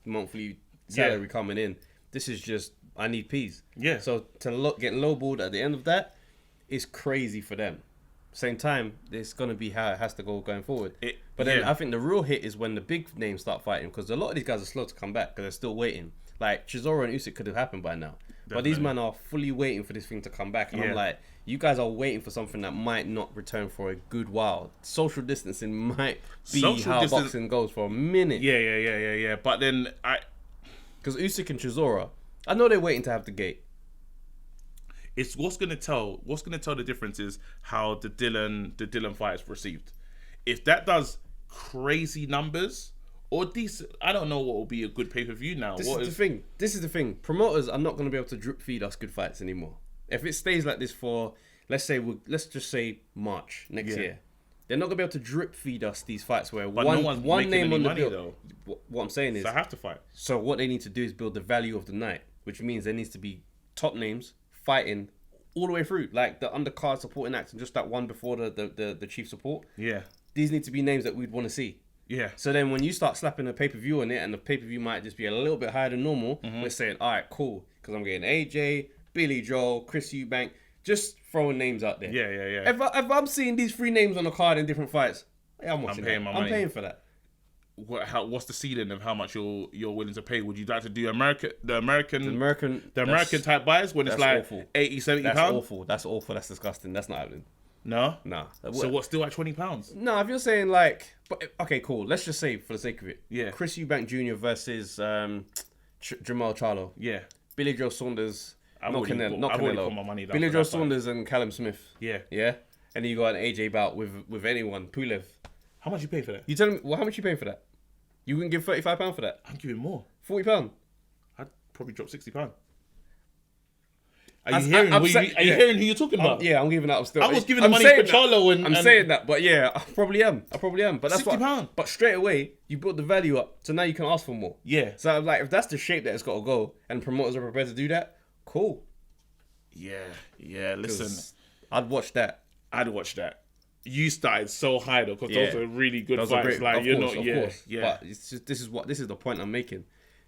monthly salary coming in. This is just, I need peas. Yeah. So to get lowballed at the end of that is crazy for them. Same time, it's going to be how it has to go going forward. But then I think the real hit is when the big names start fighting, because a lot of these guys are slow to come back because they're still waiting. Like Chisora and Usyk could have happened by now. But these men are fully waiting for this thing to come back. And I'm like, you guys are waiting for something that might not return for a good while. Social distancing might be boxing goes for a minute. Yeah. But then Because Usyk and Chisora, I know they're waiting to have the gate. it's what's gonna tell the difference is how the Dillian fight is received. If that does crazy numbers or decent, I don't know what will be a good pay-per-view now. This is the thing. Promoters are not going to be able to drip feed us good fights anymore. If it stays like this for, let's just say March next year, they're not going to be able to drip feed us these fights where But one, no one's one making name any on the money, bill. though. What I'm saying is, So I have to fight. so what they need to do is build the value of the night, which means there needs to be top names fighting all the way through, like the undercard supporting acts and just that one before the chief support. Yeah. These need to be names that we'd want to see. Yeah. So then when you start slapping a pay-per-view on it and the pay-per-view might just be a little bit higher than normal, we're saying, all right, cool. Because I'm getting AJ, Billy Joel, Chris Eubank, just throwing names out there. Yeah. If I'm seeing these 3 names on the card in different fights, I'm watching paying that. my I'm money. paying for that. what's the ceiling of how much you're willing to pay? Would you like to do the American type buys when it's like awful. 80, 70 That's pounds? awful. That's awful. That's disgusting. That's not happening. No? Nah. So what's still at £20? No, if you're saying like, but okay, cool. Let's just say for the sake of it, Yeah. Chris Eubank Jr. versus Jamal Charlo, Yeah. Billy Joe Saunders, I've not already put my money Canelo, down Billy for Joe that fight. Saunders and Callum Smith, Yeah. yeah, and then you got an AJ bout with anyone, Pulev. How much you pay for that? You tell me, well, how much you paying for that? You wouldn't give £35 for that? I'm giving more. £40? I'd probably drop £60. Are you hearing who you're talking about? Yeah, I'm giving that up still. I was giving the money for Charlo and... I'm saying that, but yeah, I probably am. But that's £60. But straight away, you built the value up, so now you can ask for more. Yeah. So like, if that's the shape that it's got to go, and promoters are prepared to do that, cool. Yeah. Listen, I'd watch that. I'd watch that. You started so high though, because Yeah. those are really good Those are fights. great. Like Of you're course, not, of yeah, course. yeah. But it's just, this is the point I'm making.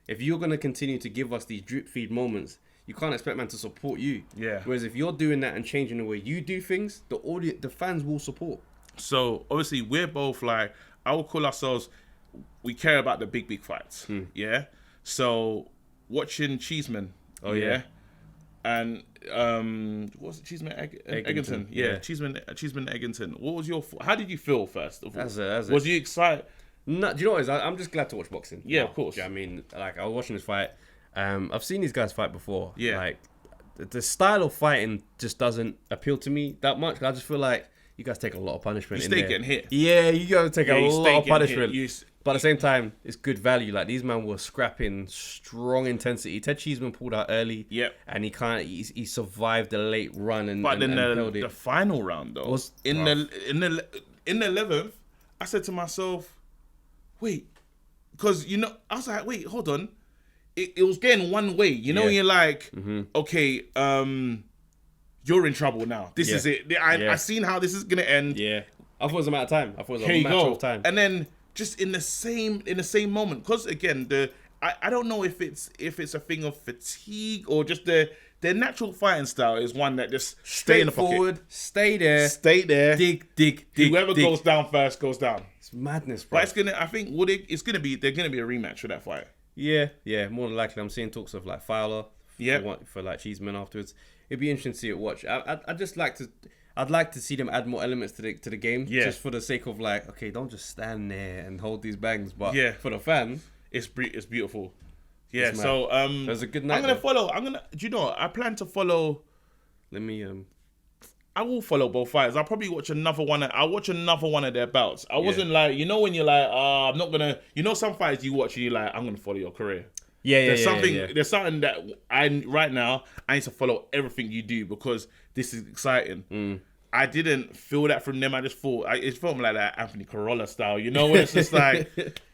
If you're gonna continue to give us these drip feed moments, you can't expect man to support you. Yeah. Whereas if you're doing that and changing the way you do things, the fans will support. So obviously we're both like, I would call ourselves, we care about the big fights. Yeah. So watching Cheeseman. Oh yeah. And what's it? Cheeseman Eggington. Yeah. Cheeseman Eggington. What was how did you feel first of all? Was you excited? No, do you know what it is? I'm just glad to watch boxing. Yeah, of course. Do you know what I mean, like I was watching this fight. I've seen these guys fight before. Yeah. Like the style of fighting just doesn't appeal to me that much. I just feel like you guys take a lot of punishment. You in stay there. getting hit. Yeah, you gotta take a lot of punishment. Hit. But at the same time, it's good value. Like these men were scrapping, strong intensity. Ted Cheeseman pulled out early. Yep. And he survived the late run and But then held it. the final round though, in the 11th, I said to myself, wait, because I was like, wait, hold on. It was getting one way, when you're like, okay, you're in trouble now. This is it. I seen how this is gonna end. Yeah. I thought it was a matter of time. I thought it was Here a you matter go. of time. And then just in the same moment, because again, I don't know if it's a thing of fatigue or just their natural fighting style is one that just stay in the pocket. Forward, stay there, dig. Whoever goes down first goes down. It's madness, bro. But they're gonna be a rematch for that fight. Yeah, more than likely. I'm seeing talks of like Fowler, for like Cheeseman afterwards. It'd be interesting to see it watch. I'd like to see them add more elements to the game, just for the sake of like, okay, don't just stand there and hold these bangs, but for the fans, it's beautiful. Yeah, it's so there's a good night. I plan to follow. Let me I will follow both fighters. I'll probably watch another one. I'll watch another one of their bouts. I wasn't like, when you're like, I'm not gonna. Some fights you watch and you're like, I'm gonna follow your career. There's something that right now I need to follow everything you do because this is exciting. I didn't feel that from them. I just thought it felt like that Anthony Corolla style, where it's just like,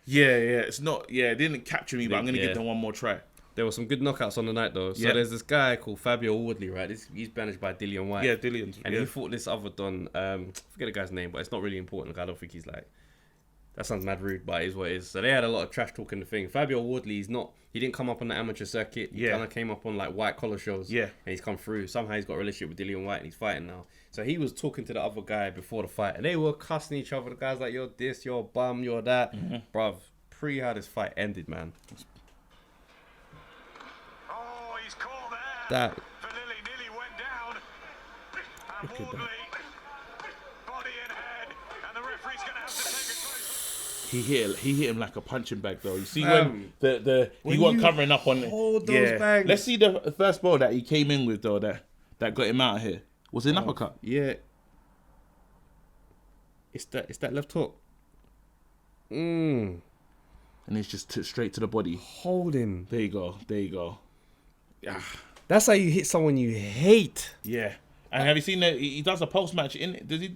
it's not, it didn't capture me, but I'm gonna give them one more try. There were some good knockouts on the night though. So there's this guy called Fabio Woodley, right? He's managed by Dillian White. Yeah, Dillian. And he fought this other Don. I forget the guy's name, but it's not really important. Like, I don't think he's like. That sounds mad rude, but it is what it is. So they had a lot of trash talk in the thing. Fabio Woodley, he didn't come up on the amateur circuit. He kind of came up on like white collar shows. Yeah. And he's come through. Somehow he's got a relationship with Dillian White and he's fighting now. So he was talking to the other guy before the fight and they were cussing each other. The guy's like, you're this, you're a bum, you're that. Bruv, how this fight ended, man. Oh, he's called there. That. Vanilli nearly went down. And Woodley, body and head. And the referee's going to have to take a close. He hit him like a punching bag though. You see when he got covering up on hold those bags. Let's see the first ball that he came in with though that got him out of here. Was it an uppercut? Yeah. It's that left hook. And it's just straight to the body. Hold him. There you go. Yeah. That's how you hit someone you hate. Yeah. And have you seen that he does a post match? Did he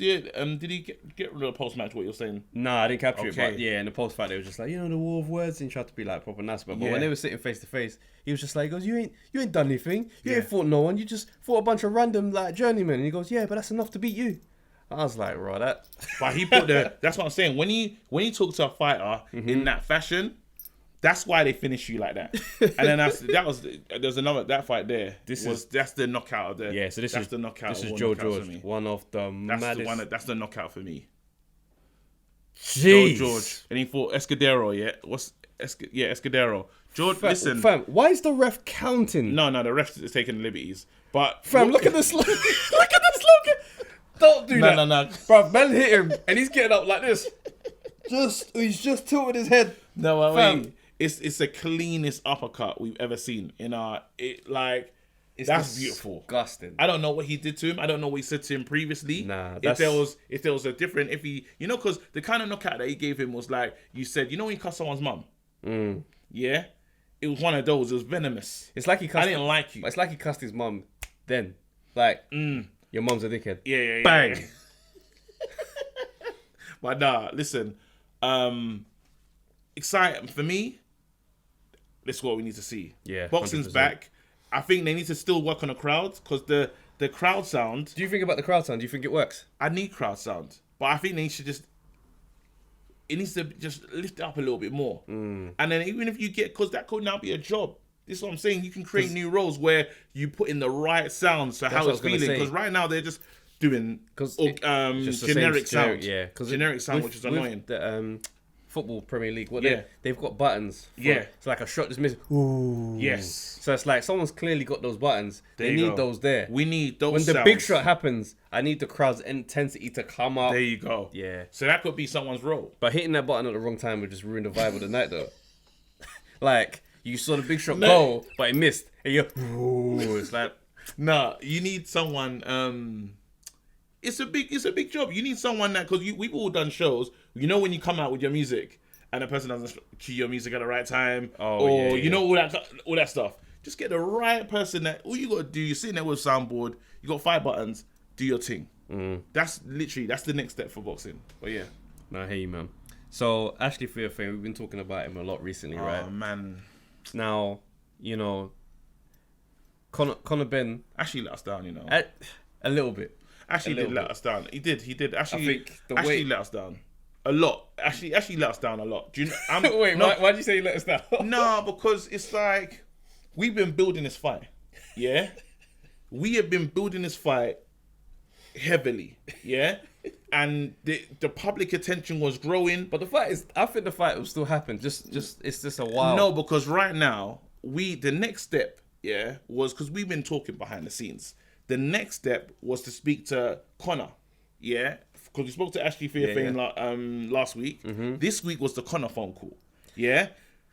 get rid of the post match? What you're saying? No, I didn't capture it. But yeah, in the post fight, they were just like, the war of words, and he tried to be like proper nice. But when they were sitting face to face, he was just like, he goes, you ain't done anything. You ain't fought no one. You just fought a bunch of random like journeymen. And he goes, yeah, but that's enough to beat you. I was like, right, that. But he put that's what I'm saying. When he talks to a fighter in that fashion, that's why they finish you like that. And then there's another that fight there. That's the knockout of the. Yeah, so that's the knockout. This is Joe George, one of the maddest. That's the knockout for me. Jeez. George. And he fought Escudero, yeah? Escudero. George, listen. Fam, why is the ref counting? No, the ref is taking liberties. But Fam, look at the slogan. Look at the slogan. Don't do that. No. Bro, man hit him and he's getting up like this. He's just tilted his head. No, Fam. wait. It's the cleanest uppercut we've ever seen in our... That's beautiful. Disgusting. I don't know what he did to him. I don't know what he said to him previously. Nah, if there was a different, because the kind of knockout that he gave him was like, you said, when you cuss someone's mum? Yeah? It was one of those. It was venomous. It's like he cussed. I didn't like you. It's like he cussed his mum then. Like, your mum's a dickhead. Yeah. Bang. Yeah. But nah, listen. Exciting for me. This is what we need to see. Yeah, Boxing's 100%. back. I think they need to still work on the crowd because the crowd sound. Do you think about the crowd sound? Do you think it works? I need crowd sound, but I think they should it needs to just lift it up a little bit more. And then even if you because that could now be a job. This is what I'm saying. You can create new roles where you put in the right sounds for how what I it's was gonna feeling. say. Because right now they're just doing Just the generic same sound. Yeah, generic sound, which is annoying. The football Premier League, Yeah. they've got buttons. Yeah. It's like a shot just missing. Ooh. Yes. So it's like someone's clearly got those buttons. They you need go. those there. We need those When the sounds. big shot happens, I need the crowd's intensity to come up. There you go. Yeah. So that could be someone's role. But hitting that button at the wrong time would just ruin the vibe of the night, though. Like, you saw the big shot go, but it missed. And you're, ooh, it's like... Nah, you need someone. It's a big job. You need someone that because we've all done shows. You know when you come out with your music and the person doesn't cue your music at the right time, or you know all that stuff. Just get the right person. That all you gotta do. You're sitting there with a soundboard. You got 5 buttons. Do your thing. That's the next step for boxing. But yeah. Nah, I hear you, man. So Ashley Fearfane, we've been talking about him a lot recently, right? Oh man. Now, Conor Ben Ashley let us down. a little bit. Ashley A did little let bit. us down. He did. Ashley, I think the Ashley way- let us down a lot. Ashley let us down a lot. Do you know? Wait, why'd you say you let us down? No, because it's like we've been building this fight. Yeah, we have been building this fight heavily. Yeah, and the public attention was growing. But the fight is, I think the fight will still happen. Just it's just a while. No, because right now the next step, was because we've been talking behind the scenes. The next step was to speak to Conor, because we spoke to Ashley Fearfane last week. This week was the Conor phone call,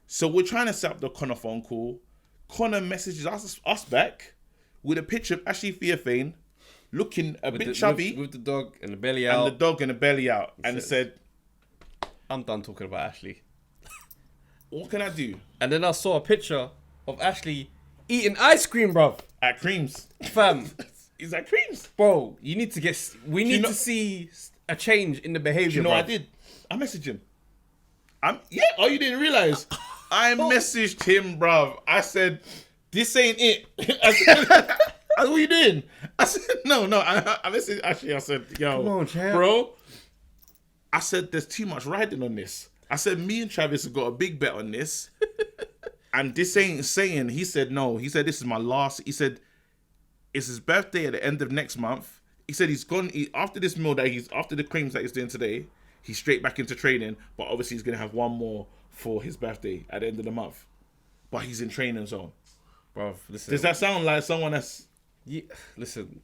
So we're trying to set up the Conor phone call. Conor messages us back with a picture of Ashley Fearfane looking a bit chubby with the dog and the belly and out. the dog and the belly out, and said- said, I'm done talking about Ashley. "What can I do?" And then I saw a picture of Ashley eating ice cream, bruv. At Creams, Fam, he's at Creams. bro, you need to we need know- to see a change in the behavior. You know, bruv. I did. I messaged him. Oh, you didn't realize? I messaged him, bruv. I said, "This ain't it." I said, "What are you doing?" I said, "No." I messaged Ashley. I said, "Yo, Come on, champ. bro." I said, "There's too much riding on this." I said, "Me and Travis have got a big bet on this." And this ain't saying. He said, "No." He said, "This is my last." He said, "It's his birthday at the end of next month." He said he's gone after this meal after the creams that he's doing today. He's straight back into training, but obviously he's gonna have one more for his birthday at the end of the month. But he's in training zone. Bruv, listen. Does that sound like someone that's? Yeah, listen,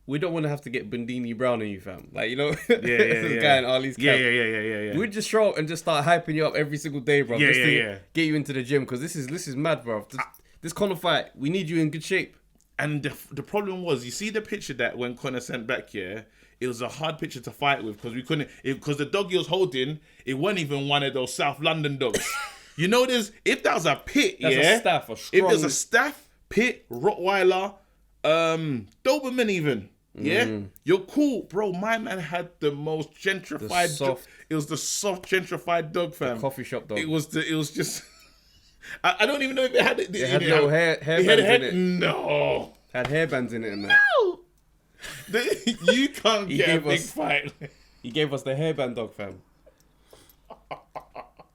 we don't want to have to get Bundini Brown on you, fam. Like, this yeah. guy in Ali's camp. Yeah. We'd just show up and just start hyping you up every single day, bro. Yeah, just to yeah. get you into the gym, because this is mad, bro. This Conor fight, we need you in good shape. And the problem was, you see the picture that when Conor sent back, it was a hard picture to fight with because we couldn't, because the dog he was holding, it wasn't even one of those South London dogs. You know, if that was a pit, That's a staff, a if strong... there's a staff, pit, Rottweiler, Doberman even, you're cool, bro. My man had the most gentrified, it was the soft gentrified dog, fam. coffee shop dog. It was just. I don't even know if it had it. It had no hair It had bands head. in it. No. Had hairbands in it and that. You can't get a gave big us- fight. He gave us the hairband dog, fam.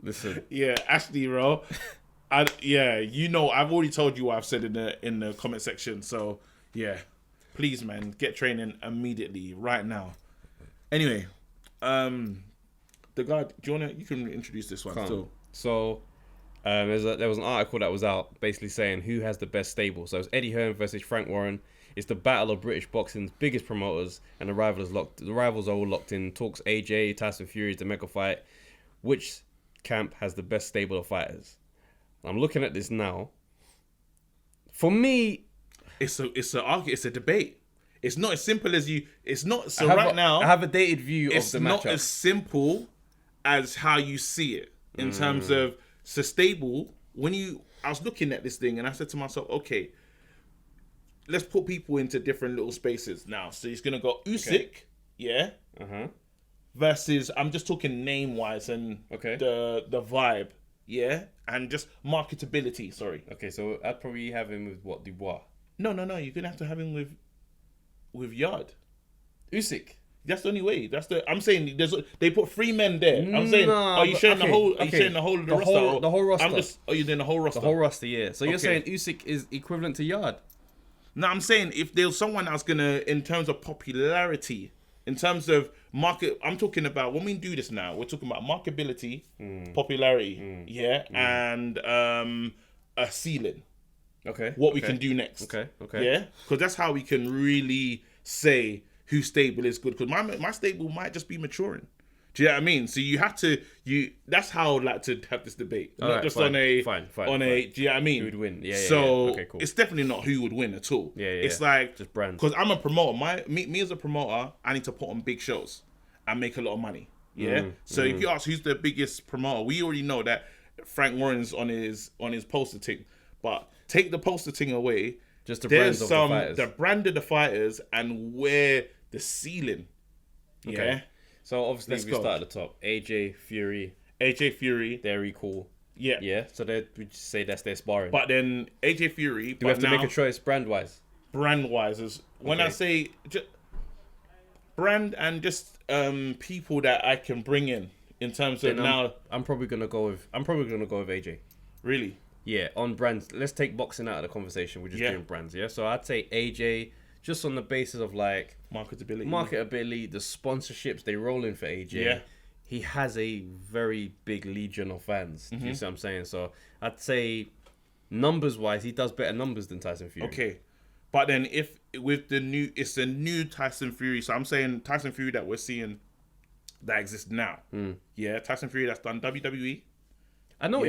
Listen. Yeah, Ashley, bro. I've already told you what I've said in the comment section. So yeah, please, man, get training immediately, right now. Anyway, the guy. Do you wanna? You can introduce this one. Calm. Still. So there was an article that was out basically saying who has the best stable. So it's Eddie Hearn versus Frank Warren. It's the battle of British boxing's biggest promoters, and the rivals are all locked in. Talks AJ, Tyson Fury, the mega fight. Which camp has the best stable of fighters? I'm looking at this now. For me, It's a debate. It's not as simple as you. It's not. So I now, have a dated view of it's the not matchup. as simple as how you see it in terms of so stable. I was looking at this thing and I said to myself, okay, let's put people into different little spaces now. So he's gonna go Usyk, yeah, versus I'm just talking name wise and the vibe, yeah, and just marketability. Sorry. Okay, so I'd probably have him with what, Dubois? No. You're gonna have to have him with Yard. Usyk. That's the only way. I'm saying they put 3 men there. I'm saying, are you sharing the whole? Are you sharing the whole of the roster? The whole roster. Are you doing the whole roster? The whole roster, yeah. So you're Okay. saying Usyk is equivalent to Yard? No, I'm saying if there's someone that's gonna, in terms of popularity, in terms of market, I'm talking about when we do this now. We're talking about marketability, popularity, and a ceiling. Okay. What we can do next. Okay. Yeah, because that's how we can really say whose stable is good. Because my stable might just be maturing. Do you know what I mean? So you have to That's how I'd like to have this debate, not just fine, on a fine. Do you know what I mean? Who would win? Yeah. So Okay, cool. it's definitely not who would win at all. Yeah. It's like just brands. Because I'm a promoter. Me as a promoter, I need to put on big shows and make a lot of money. Yeah. So if you ask who's the biggest promoter, we already know that Frank Warren's on his poster thing. But take the poster thing away. Just the brands There's of the fighters. the brand of the fighters and where the ceiling. Okay. Yeah. So obviously Let's we go. start at the top. AJ, Fury, Fury. they're equal. Yeah. Yeah. So we just say that's their sparring. But then AJ Fury. do we have to make a choice brand wise? Brand wise is when I Okay. say just brand and just people that I can bring in terms of now. I'm probably gonna go with AJ. Really. Yeah, on brands. Let's take boxing out of the conversation. We're just doing brands, yeah? So I'd say AJ, just on the basis of like marketability, the sponsorships they roll in for AJ. Yeah. He has a very big legion of fans. Do you see what I'm saying? So I'd say numbers wise, he does better numbers than Tyson Fury. Okay. But then if with it's a new Tyson Fury. So I'm saying Tyson Fury that we're seeing that exists now. Yeah, Tyson Fury that's done WWE. I know what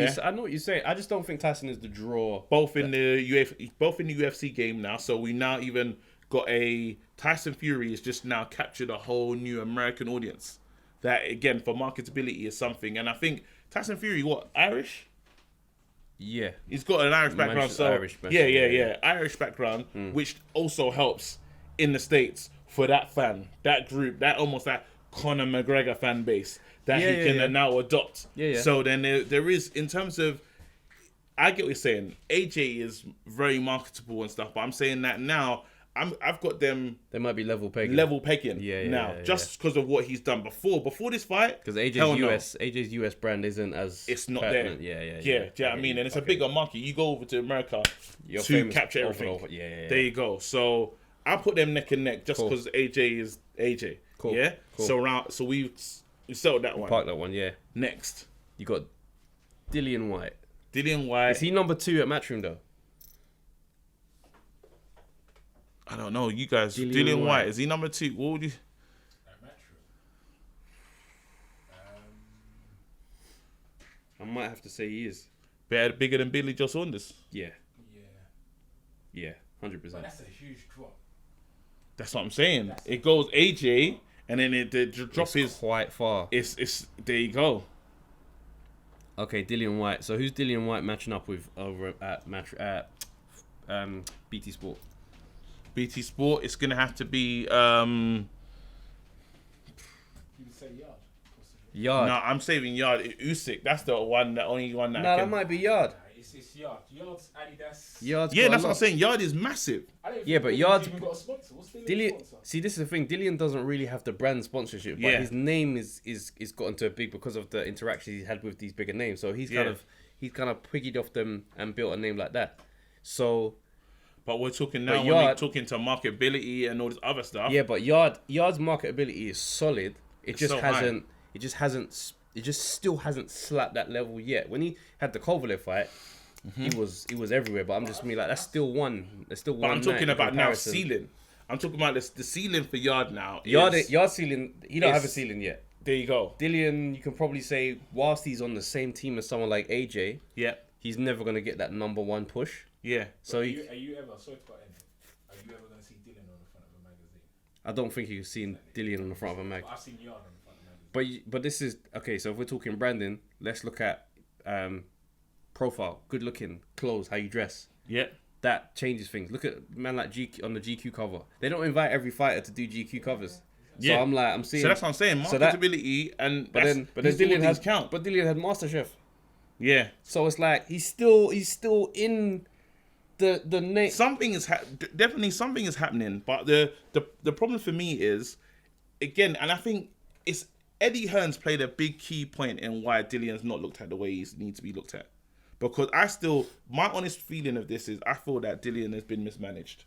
you're saying. I just don't think Tyson is the draw. Both in the UFC game now. So we now even got a Tyson Fury has just now captured a whole new American audience. That again for marketability is something. And I think Tyson Fury, Irish? Yeah. He's got an Irish background. Manchester So Irish, yeah, Irish background, which also helps in the States for that fan, that group, that almost that Conor McGregor fan base that he can now adopt. Yeah. So then there is, in terms of, I get what you're saying. AJ is very marketable and stuff, but I'm saying that now I've got them They might be level pegging. now just because of what he's done before this fight. Because hell no. AJ's US brand isn't as It's not pertinent. there. Yeah. Do you know what I mean? And it's a bigger market. You go over to America You're to famous capture over everything. and over. Yeah. There you go. So I'll put them neck and neck just Cool. because AJ is AJ. Cool. Yeah. Cool. So we settled that one. Park that one, yeah. Next, You got Dillian White. Dillian White. Is he number 2 at Matchroom though? I don't know. You guys, Dillian Dillian White. White. Is he number 2? What would you? At Matchroom. I might have to say he is. Bigger than Billy Joe Saunders. Yeah. Yeah. 100%. But that's a huge drop. That's what I'm saying. It goes AJ, and then the drop It's is quite far. it's there you go. Okay, Dillian White. So who's Dillian White matching up with over at BT Sport? BT Sport. It's gonna have to be. You can say Yard. possibly. Yard. No, I'm saving Yard. Usyk. That's the only one that. Nah, can... that might be Yard. It's Yard. Yard's Adidas. Yard's Yeah, got that's a what I'm lot. saying. Yard is massive. I don't Yeah, think but Dillian's Yard's- even got a sponsor. What's Dillian's Dillian, sponsor? see, this is the thing. Dillian doesn't really have the brand sponsorship, but Yeah. his name is gotten to a big because of the interactions he's had with these bigger names. So he's kind of piggied off them and built a name like that. So But we're talking now. But When we're Yard- talking to marketability and all this other stuff. yeah, but Yard's marketability is solid. It It's just so high. hasn't it just hasn't. It just still hasn't slapped that level yet. When he had the Kovalev fight, he was everywhere. But I'm just like that's still one. There's still one. But I'm talking about now comparison. ceiling. I'm talking about the ceiling for Yard now. Yard ceiling. He don't have a is- ceiling yet. There you go. Dillian, you can probably say, whilst he's on the same team as someone like AJ, Yeah. he's never gonna get that number one push. Yeah. So Are you ever, sorry to cut in, are you ever going to see Dylan on the front of a magazine? I don't think you've seen Dillian on the front of a mag. I've seen Yard on the front of a magazine. But this is okay. So if we're talking branding, let's look at profile, good looking, clothes, how you dress. Yeah. That changes things. Look at man like GQ on the GQ cover. They don't invite every fighter to do GQ covers. Yeah. So I'm seeing. So that's what I'm saying. So that- Marketability and But then these Dillian all has things count. But Dillian had MasterChef. Yeah. So it's like he's still in the name. Something is definitely something is happening. But the problem for me is, again, and I think it's Eddie Hearn's played a big key point in why Dillian's not looked at the way he needs to be looked at. Because my honest feeling of this is I feel that Dillian has been mismanaged.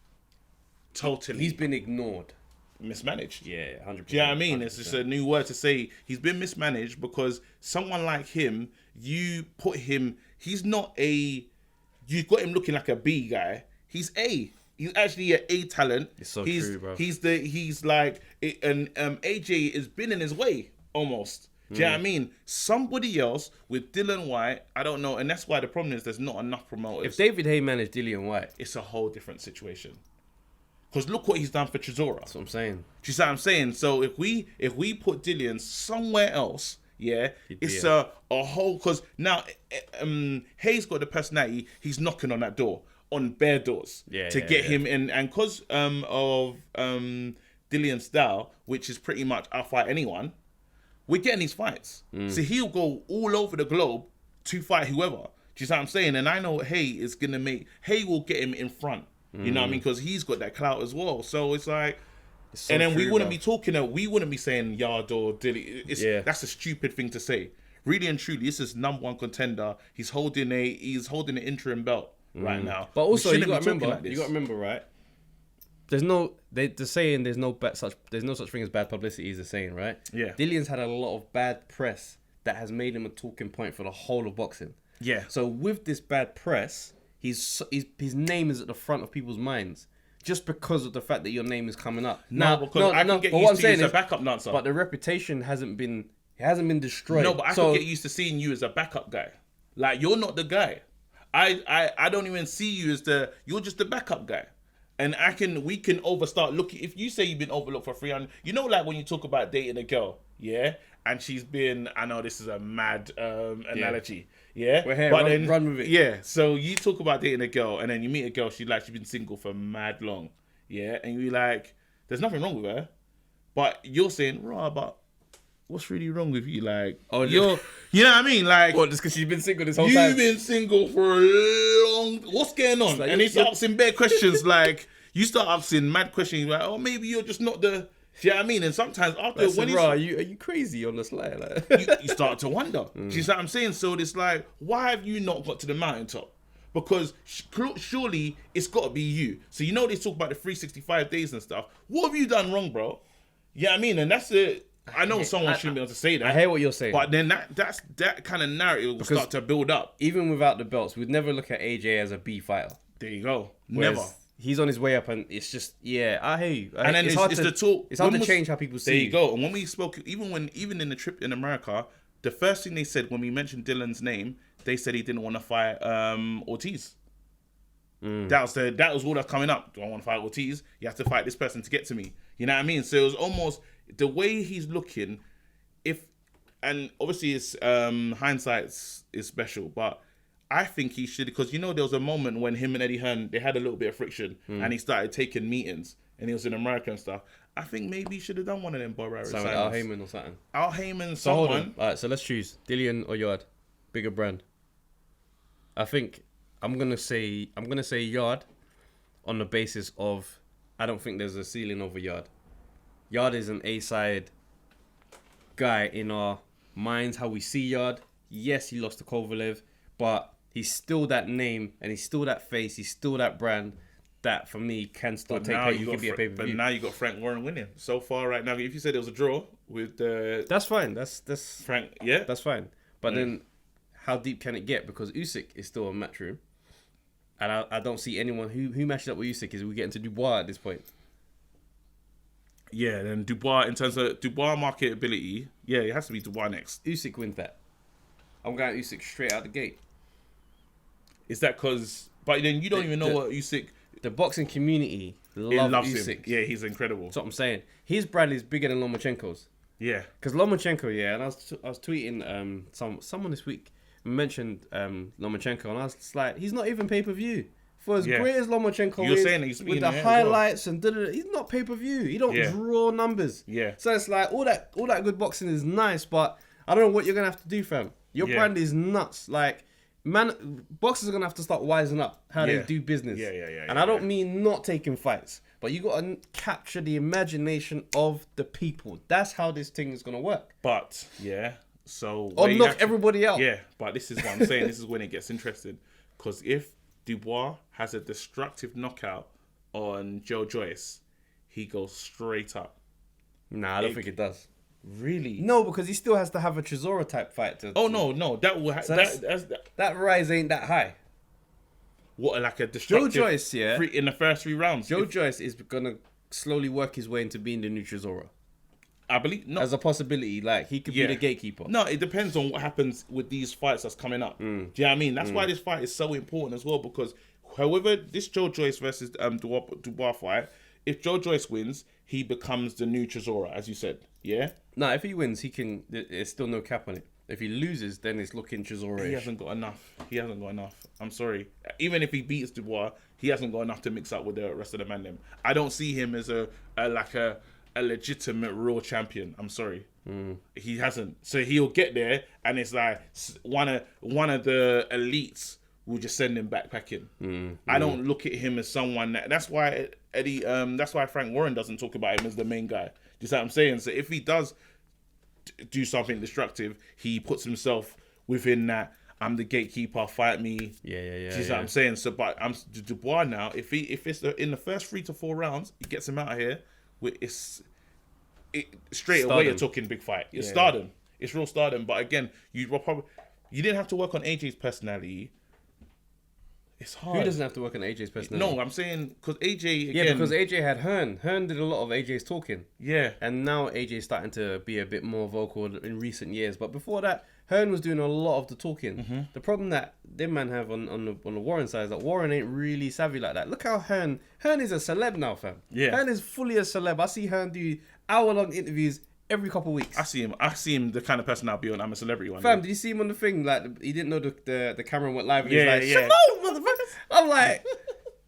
Totally. He's been ignored. mismanaged. Yeah, 100%. Do you know what I mean? 100%. It's just a new word to say he's been mismanaged because someone like him, you put him, he's not you've got him looking like a B guy. He's A. He's actually an A talent. It's so he's, true, bro. He's like, and AJ has been in his way almost. Do you know what I mean? Somebody else with Dillian White, I don't know. And that's why the problem is there's not enough promoters. If David Hay managed Dillian White, It's a whole different situation. Because look what he's done for Chisora. that's what I'm saying. Do you see what I'm saying? So if we put Dillian somewhere else, yeah, it's be a whole, because now Hayes got the personality, he's knocking on that door, on bare doors, to get him in, and because of Dillian's style, which is pretty much I'll fight anyone, we're getting these fights. So he'll go all over the globe to fight whoever. Do you see what I'm saying? And I know Hay will get him in front. You know what I mean? Because he's got that clout as well. So it's like, So and then we true, wouldn't bro. we wouldn't be saying Yard or Dilly. That's a stupid thing to say. Really and truly, this is number one contender. He's holding an interim belt right now. But also, We you shouldn't got to be talking remember, like this. you got to remember, right? They're saying there's no such thing as bad publicity. Is the saying, right? Yeah. Dillian's had a lot of bad press that has made him a talking point for the whole of boxing. Yeah. So with this bad press, his name is at the front of people's minds just because of the fact that your name is coming up. Because I can get but used what I'm to you saying as a is, backup dancer. but the reputation hasn't been destroyed. No, but I so, can get used to seeing you as a backup guy. Like, you're not the guy. I don't even see you as you're just the backup guy. And we can overstart looking. If you say you've been overlooked for 300, you know, like when you talk about dating a girl, yeah, and she's been, I know this is a mad analogy, yeah, We're here, run with it. yeah. So you talk about dating a girl, and then you meet a girl, she's been single for mad long, yeah, and you're like, there's nothing wrong with her, but you're saying, raw, but what's really wrong with you? Like, Oh, you know what I mean? Like, what, just because she's been single this whole time? you've been single for a long. What's going on? like And he you're- starts asking bare questions. Like, you start asking mad questions. Like, oh, maybe you're just not the. Do you know what I mean? And sometimes after Like, when so, it's, bro, are you crazy on the slide? Like, you start to wonder. Do you see what I'm saying? So it's like, why have you not got to the mountaintop? Because surely it's got to be you. So you know they talk about the 365 days and stuff. What have you done wrong, bro? Yeah, I mean, and that's it. I know someone shouldn't be able to say that. I hear what you're saying. But then that kind of narrative will start to build up. Even without the belts, we'd never look at AJ as a B fighter. There you go. Whereas Never. He's on his way up, and it's just I hear you. And then it's the talk. It's hard when to change how people see. There you go. And when we spoke, even in the trip in America, the first thing they said when we mentioned Dylan's name, they said he didn't want to fight Ortiz. That was all that's coming up. Do I want to fight Ortiz? You have to fight this person to get to me. You know what I mean? So it was almost the way he's looking. And obviously it's hindsight is special, but I think he should, because there was a moment when him and Eddie Hearn, they had a little bit of friction, and he started taking meetings, and he was in America and stuff. I think maybe he should have done one of them Bob Harris Something Al Heyman or something. Al Heyman, So hold someone. on. All right, so let's choose Dillian or Yard, bigger brand. I think I'm gonna say Yard, on the basis of I don't think there's a ceiling over Yard. Yard is an A-side guy in our minds, how we see Yard. Yes, he lost to Kovalev, but he's still that name and he's still that face. He's still that brand that for me can still But take now pay. you You got can be a pay per but view. now you got Frank Warren winning so far right now. If you said it was a draw with the That's fine. That's Frank, yeah, That's fine. But then, how deep can it get? Because Usyk is still a Matchroom, and I don't see anyone who matches up with Usyk. Is we get into Dubois at this point? yeah. Then Dubois, in terms of Dubois marketability, yeah, it has to be Dubois next. Usyk wins that. I'm going Usyk straight out the gate. Is that because? But then you don't even know what Usyk The boxing community loves loves him. Usyk. Yeah, he's incredible. That's what I'm saying. His brand is bigger than Lomachenko's. Yeah, Because Lomachenko, yeah, and I was tweeting someone this week mentioned Lomachenko, and I was just like, he's not even pay per view. For as Yeah. great as Lomachenko You're is, saying he's with beating the it as well. highlights and he's not pay per view. He don't Yeah. draw numbers. Yeah. So it's like all that good boxing is nice, but I don't know what you're gonna have to do, fam. Your Yeah. brand is nuts. Like, man, boxers are gonna have to start wising up how Yeah. they do business. Yeah. And yeah, I don't mean not taking fights, but you gotta capture the imagination of the people. That's how this thing is gonna work. But yeah, so Or where you knock have to- everybody out. Yeah, but this is what I'm saying. This is when it gets interesting, because if Dubois has a destructive knockout on Joe Joyce, he goes straight up. Nah, I don't think it does. Really? No, because he still has to have a Chisora type fight. Oh no, that will So that's that rise ain't that high. what, like a destructive. Joe Joyce, yeah. In the first 3 rounds. Joe Joyce is gonna slowly work his way into being the new Chisora. I believe no. As a possibility, like he could Yeah. be the gatekeeper. No, it depends on what happens with these fights that's coming up. Do you know what I mean? That's why this fight is so important as well, because however this Joe Joyce versus Dubois fight, if Joe Joyce wins, he becomes the new Chisora, as you said. Yeah? No, if he wins, he can. There's still no cap on it. If he loses, then it's looking Chisora. He hasn't got enough. I'm sorry. Even if he beats Dubois, he hasn't got enough to mix up with the rest of the man. Them. I don't see him as a legitimate real champion. I'm sorry. He hasn't. So he'll get there, and it's like one of the elites will just send him backpacking. I don't look at him as someone that's why Eddie. That's why Frank Warren doesn't talk about him as the main guy. Do you see what I'm saying? So if he does do something destructive, he puts himself within that. I'm the gatekeeper. Fight me. Yeah. Do you see what I'm saying? So, but I'm Dubois now. If it's in the first 3 to 4 rounds, he gets him out of here. Straight away you're talking big fight. It's stardom. It's real stardom. But again, you didn't have to work on AJ's personality. It's hard. Who doesn't have to work on AJ's personality? No, I'm saying because AJ. Again, Yeah, because AJ had Hearn. Hearn did a lot of AJ's talking. Yeah. And now AJ's starting to be a bit more vocal in recent years. But before that, Hearn was doing a lot of the talking. The problem that them man have on the Warren side is that Warren ain't really savvy like that. Look how Hearn is a celeb now, fam. Yeah. Hearn is fully a celeb. I see Hearn do hour-long interviews every couple of weeks. I see him the kind of person I'll be on. I'm a celebrity one. Fam, day. did you see him on the thing? Like, he didn't know the camera went live. And Yeah, he's like, yeah. "Shalom, motherfuckers." I'm like,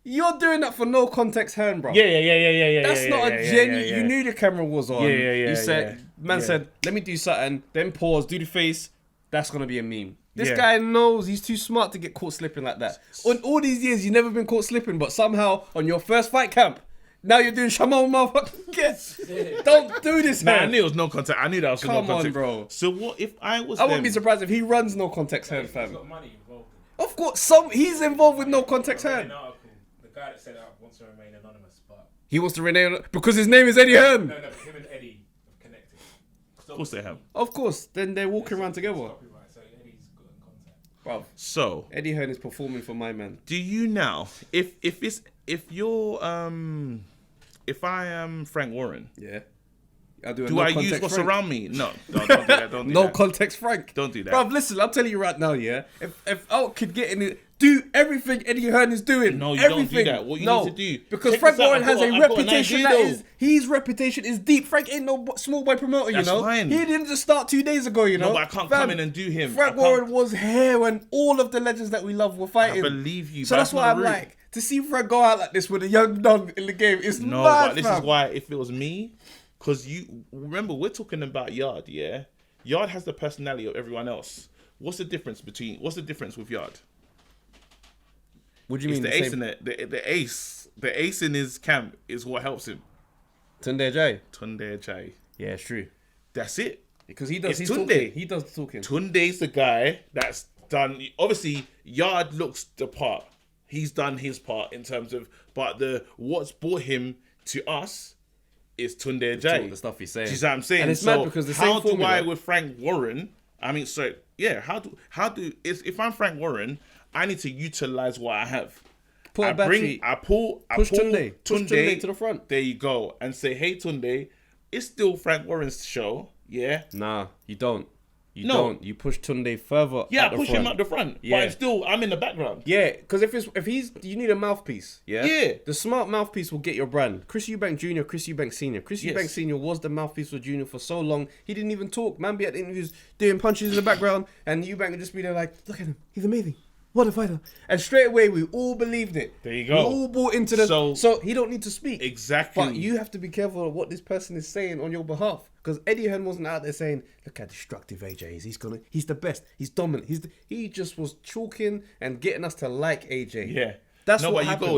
you're doing that for no context, Hearn, bro. Yeah. That's not a genuine. You knew the camera was on. Yeah. You said, Yeah. said, let me do something. Then pause, do the face. That's gonna be a meme. This Yeah. guy knows he's too smart to get caught slipping like that. On all these years, you've never been caught slipping, but somehow on your first fight camp, now you're doing Shamon, motherfucker. Yes. Don't do this, Nah, I man. knew it was no contact. I knew that was no Come on, contact. bro. So what if I was? I wouldn't be surprised if he runs no context Hearn, He's fam. got money involved in Of course, he's involved with no context it. I read Hearn. an article. The guy that set it up wants to remain anonymous, but He wants to rename because his name is Eddie Hearn. no, but him and Eddie have connected. Of course they have. Of course, then they're walking around together. Copyright, so Eddie's got in contact. Bro, So Eddie Hearn is performing for my man. do you now? If I am Frank Warren, Yeah. I do. do I use what's around me? No, don't do that. Don't do No that. context, Frank. Don't do that. Bro, listen, I'll tell you right now, yeah. If I could get in it, do everything Eddie Hearn is doing. No, you don't do everything. that. What you No, need to do- because Check Frank this out. Warren I've has got- a I've got an reputation idea, that though. is. His reputation is deep. Frank ain't no small boy promoter, you That's know. fine. He didn't just start 2 days ago, you know. No, but I can't come in and do him. Frank I can't- Warren was here when all of the legends that we love were fighting. I believe you, So but that's that's why not I'm rude. like, to see Frank go out like this with a young dog in the game is No, mad, but this fam. is why if it was me, because you remember we're talking about Yard, yeah. Yard has the personality of everyone else. What's the difference with Yard? What do you It's mean? the ace in it. The ace. The ace in his camp is what helps him. Tunde Jai. Tunde Chai. Yeah, it's true. That's it. Because he does. It's He's Tunde. talking. He does the talking. Tunde's the guy that's done. Obviously, Yard looks the part. He's done his part in terms of, but what's brought him to us is Tunde Ajayi. The stuff he's saying. Do you see what I'm saying? And it's mad because the same how do formula- I with Frank Warren? I mean, so yeah, how do if I'm Frank Warren, I need to utilize what I have. Pull a battery. Push Tunde. Push Tunde to the front. There you go, and say, hey Tunde, it's still Frank Warren's show. Yeah. Nah, you don't. You No. don't. You push Tunde further. Yeah, at the push front. him up the front. Yeah. But I'm in the background. Yeah, because if he's you need a mouthpiece. Yeah. Yeah. The smart mouthpiece will get your brand. Chris Eubank Jr., Chris Eubank Sr. Chris Yes. Eubank Sr. was the mouthpiece for Junior for so long. He didn't even talk. Man be at the interviews doing punches in the background, and Eubank would just be there like, look at him, he's amazing. What a fighter. And straight away we all believed it. There you go. We all bought into the so he don't need to speak. Exactly. But you have to be careful of what this person is saying on your behalf. Because Eddie Hearn wasn't out there saying, look how destructive AJ is. He's the best. He's dominant. He just was chalking and getting us to like AJ. Yeah. That's no, what but happened.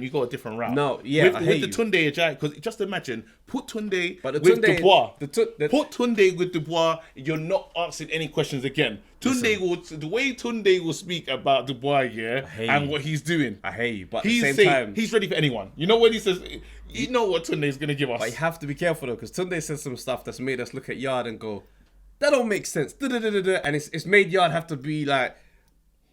you go a different route. No, yeah, I with hate the you. Tunde Ajayi, because just imagine, put Tunde But the with Tunde- Dubois. the- Put Tunde with Dubois, you're not asking any questions again. The way Tunde will speak about Dubois, yeah, hate and you. what he's doing. I hate you, but at the same time, he's ready for anyone. You know when he says, you know what Tunde is gonna give us. but you have to be careful though, because Tunde said some stuff that's made us look at Yard and go, that don't make sense. Da-da-da-da-da. And it's made Yard have to be like,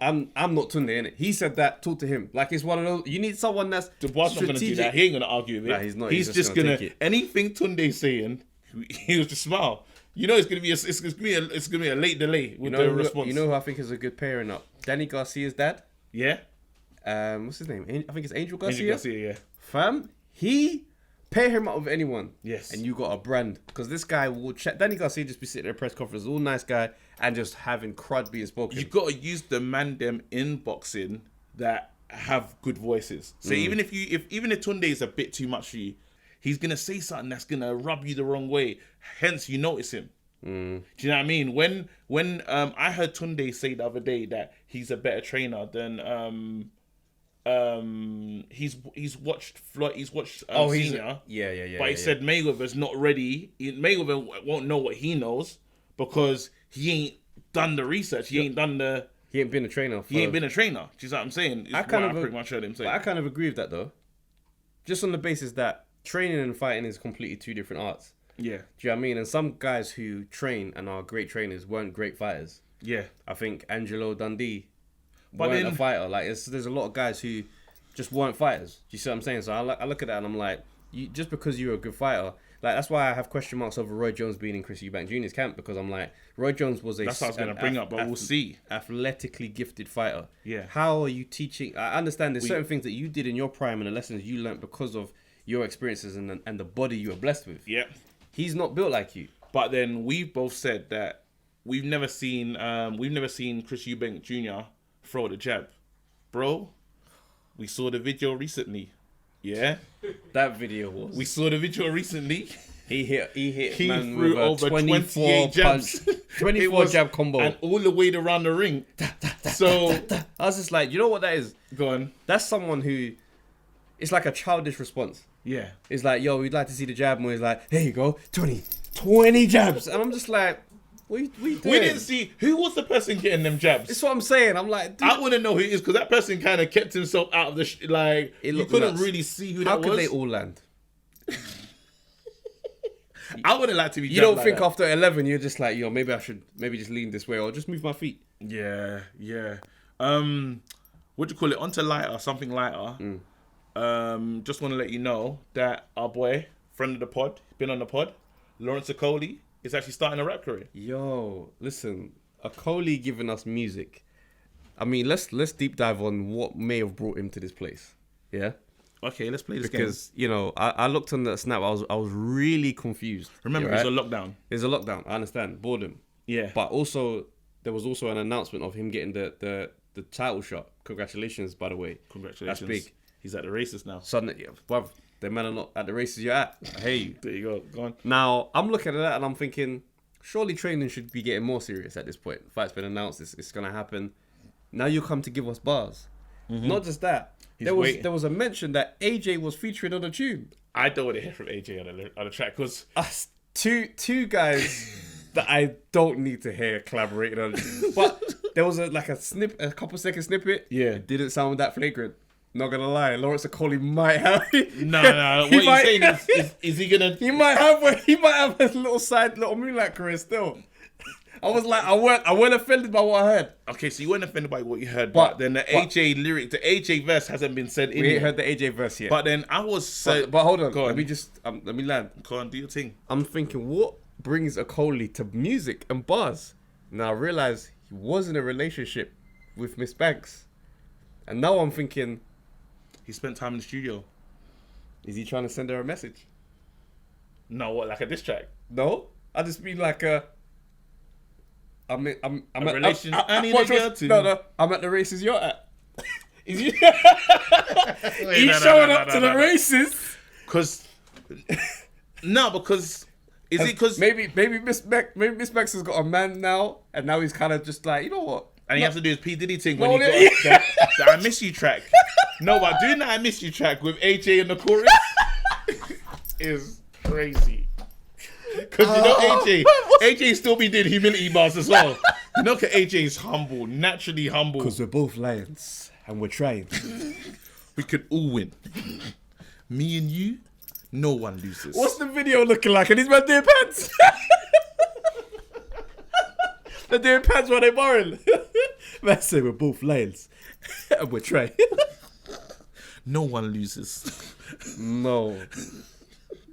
I'm not Tunde, innit? He said that, talk to him. Like it's one of those, you need someone that's Dubois not gonna do that. He ain't gonna argue with it. Nah, he's not. He's He's just just gonna take it. anything Tunde's saying, he'll just smile. You know it's gonna be a late delay with the response. You know who I think is a good pairing up? Danny Garcia's dad. Yeah. What's his name? I think it's Angel Garcia. Angel Garcia, yeah. Fam, he pair him up with anyone. Yes. And you got a brand. Because this guy will chat. Danny Garcia just be sitting at a press conference, all nice guy, and just having crud being spoken. You gotta use the man them in boxing that have good voices. So even if Tunde is a bit too much for you, he's gonna say something that's gonna rub you the wrong way. Hence, you notice him. Do you know what I mean? When I heard Tunde say the other day that he's a better trainer than he's watched Floyd, he's watched Senior. Yeah. But he said Mayweather's not ready. Mayweather won't know what he knows because he ain't done the research. He ain't been a trainer. He ain't been a trainer. Do you see what I'm saying? I pretty much heard him say. But I kind of agree with that though. Just on the basis that training and fighting is completely two different arts. Yeah. Do you know what I mean? And some guys who train and are great trainers weren't great fighters. Yeah. I think Angelo Dundee But weren't then- a fighter. Like there's a lot of guys who just weren't fighters. Do you see what I'm saying? So I look at that and I'm like, just because you're a good fighter, like that's why I have question marks over Roy Jones being in Chris Eubank Jr.'s camp, because I'm like, Roy Jones was That's what I was gonna bring up, but we'll see. Athletically gifted fighter. Yeah. How are you teaching? I understand there's certain things that you did in your prime and the lessons you learned because of your experiences and the body you were blessed with. Yeah. He's not built like you. But then we've both said that we've never seen Chris Eubank Jr. throw the jab. Bro, we saw the video recently. Yeah? That video was. We saw the video recently. He hit He man threw with a over 24 28 jabs. punch, It 24 was- jab combo. And all the way around the ring. So, I was just like, you know what that is? go on. That's someone who, it's like a childish response. Yeah. It's like, yo, we'd like to see the jab, and he's like, here you go, 20 jabs. And I'm just like, what you doing? We didn't see who was the person getting them jabs. That's what I'm saying. I'm like, dude, I want to know who it is because that person kind of kept himself out of the It you looked couldn't nuts. really see who how that could was. they all land? I wouldn't like to be. You jabbed don't like think that. after 11, you're just like, yo, maybe I should just lean this way or just move my feet. Yeah. What do you call it? Onto lighter, something lighter. Just want to let you know that our boy, friend of the pod, been on the pod, Laurence Okolie, is actually starting a rap career. Yo, listen, Okolie giving us music. I mean, let's deep dive on what may have brought him to this place. Yeah, Okay, let's play this because you know, I looked on that snap. I was really confused. Remember, Yeah, it's a right? lockdown. There's a lockdown. I understand boredom. Yeah. But also, there was also an announcement of him getting the title shot. Congratulations, by the way. Congratulations. That's big. He's at the races now. Suddenly, yeah, bruv, the men are not at the races you're at. I hear you. There you go. Go on. Now, I'm looking at that and I'm thinking, surely training should be getting more serious at this point. The fight's been announced, it's going to happen. Now you come to give us bars. Not just that. waiting. There was a mention that AJ was featuring on the tune. I don't want to hear from AJ on the track because Us two guys that I don't need to hear collaborating on. But there was a couple second snippet. Yeah. It didn't sound that flagrant. Not gonna lie, Laurence Okolie might have. No. What He you might- saying is he gonna? He might have a little moonlight career still. I was like, I weren't offended by what I heard. Okay, so you weren't offended by what you heard, But- but then the AJ lyric, the AJ verse hasn't been said in We ain't yet. heard the AJ verse yet. But then I was so. But hold on, Go on. let me land. Go on, do your thing. I'm thinking, what brings Okolie to music and bars? Now I realize he was in a relationship with Miss Banks, and now I'm thinking, He spent time in the studio. is he trying to send her a message? No, what, like a diss track? No, I just mean like a. I'm at relation- I need watch a girl what's- too. No, I'm at the races you're at. Is you? Wait, He's no, showing no, up no, to no, the no. races. Because is it because Maybe Miss Banks has got a man now, and now he's kind of just like, you know what? and he has to do his P Diddy thing when No, he got the I Miss You track. No, but doing that I Miss You track with AJ in the chorus is crazy. Because you know AJ still be doing humility bars as well. You know, AJ is humble, naturally humble. Because we're both lions and we're trying. We could all win. Me and you, no one loses. What's the video looking like? And these men doing pants. They're doing pants while they're borrowing. Man say we're both lions and we're trying. No one loses. No.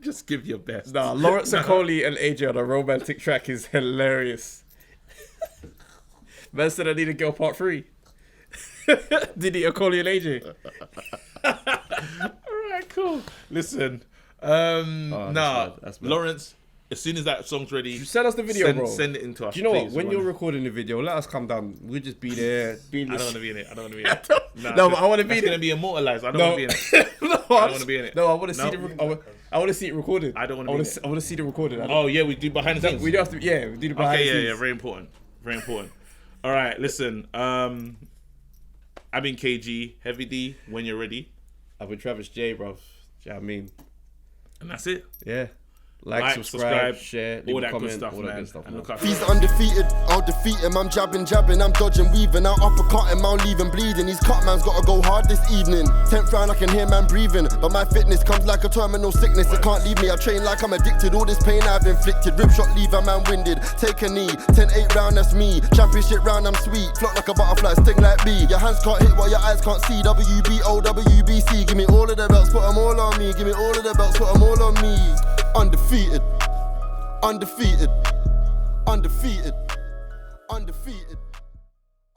Just give your best. Nah, Laurence Okolie and AJ on a romantic track is hilarious. Man said I need a girl part 3. Diddy, Okolie and AJ. Alright, cool. Listen, that's bad. Lawrence, as soon as that song's ready, Send us the video, bro. Send it into us. Do you know what? please. When you're recording the video, let us come down. We'll just be there. I don't want to be in it. I don't want to be in it. No, but I want to be It's in gonna it. be immortalized. I don't No, want to be in it. no, I don't wanna be in it. No, I want to see No. I want to see it recorded. I don't wanna be in it. I want to see the recorded. Oh yeah, we do behind the scenes. We do have to. Yeah, we do the behind Okay, the yeah, scenes. very important. Very important. All right, listen. I've been KG, Heavy D. When you're ready, I've been Travis J, bro. Do you know what I mean? and that's it. Yeah. Like, subscribe, share, leave all a that comment, good stuff, all man. that good stuff, And man. look out He's undefeated, I'll defeat him. I'm jabbing, I'm dodging, weaving. I'll uppercut him, I'll leave him bleeding. He's cut, man's gotta go hard this evening. 10th round, I can hear man breathing. But my fitness comes like a terminal sickness. It can't leave me, I train like I'm addicted. All this pain I've inflicted. Rib shot, leave a man winded. Take a knee, 10-8 round, that's me. Championship round, I'm sweet. Float like a butterfly, sting like bee. Your hands can't hit what your eyes can't see. WBO, WBC. Give me all of the belts, put them all on me. Give me all of the belts, put them all on me. Undefeated. Undefeated, undefeated, undefeated.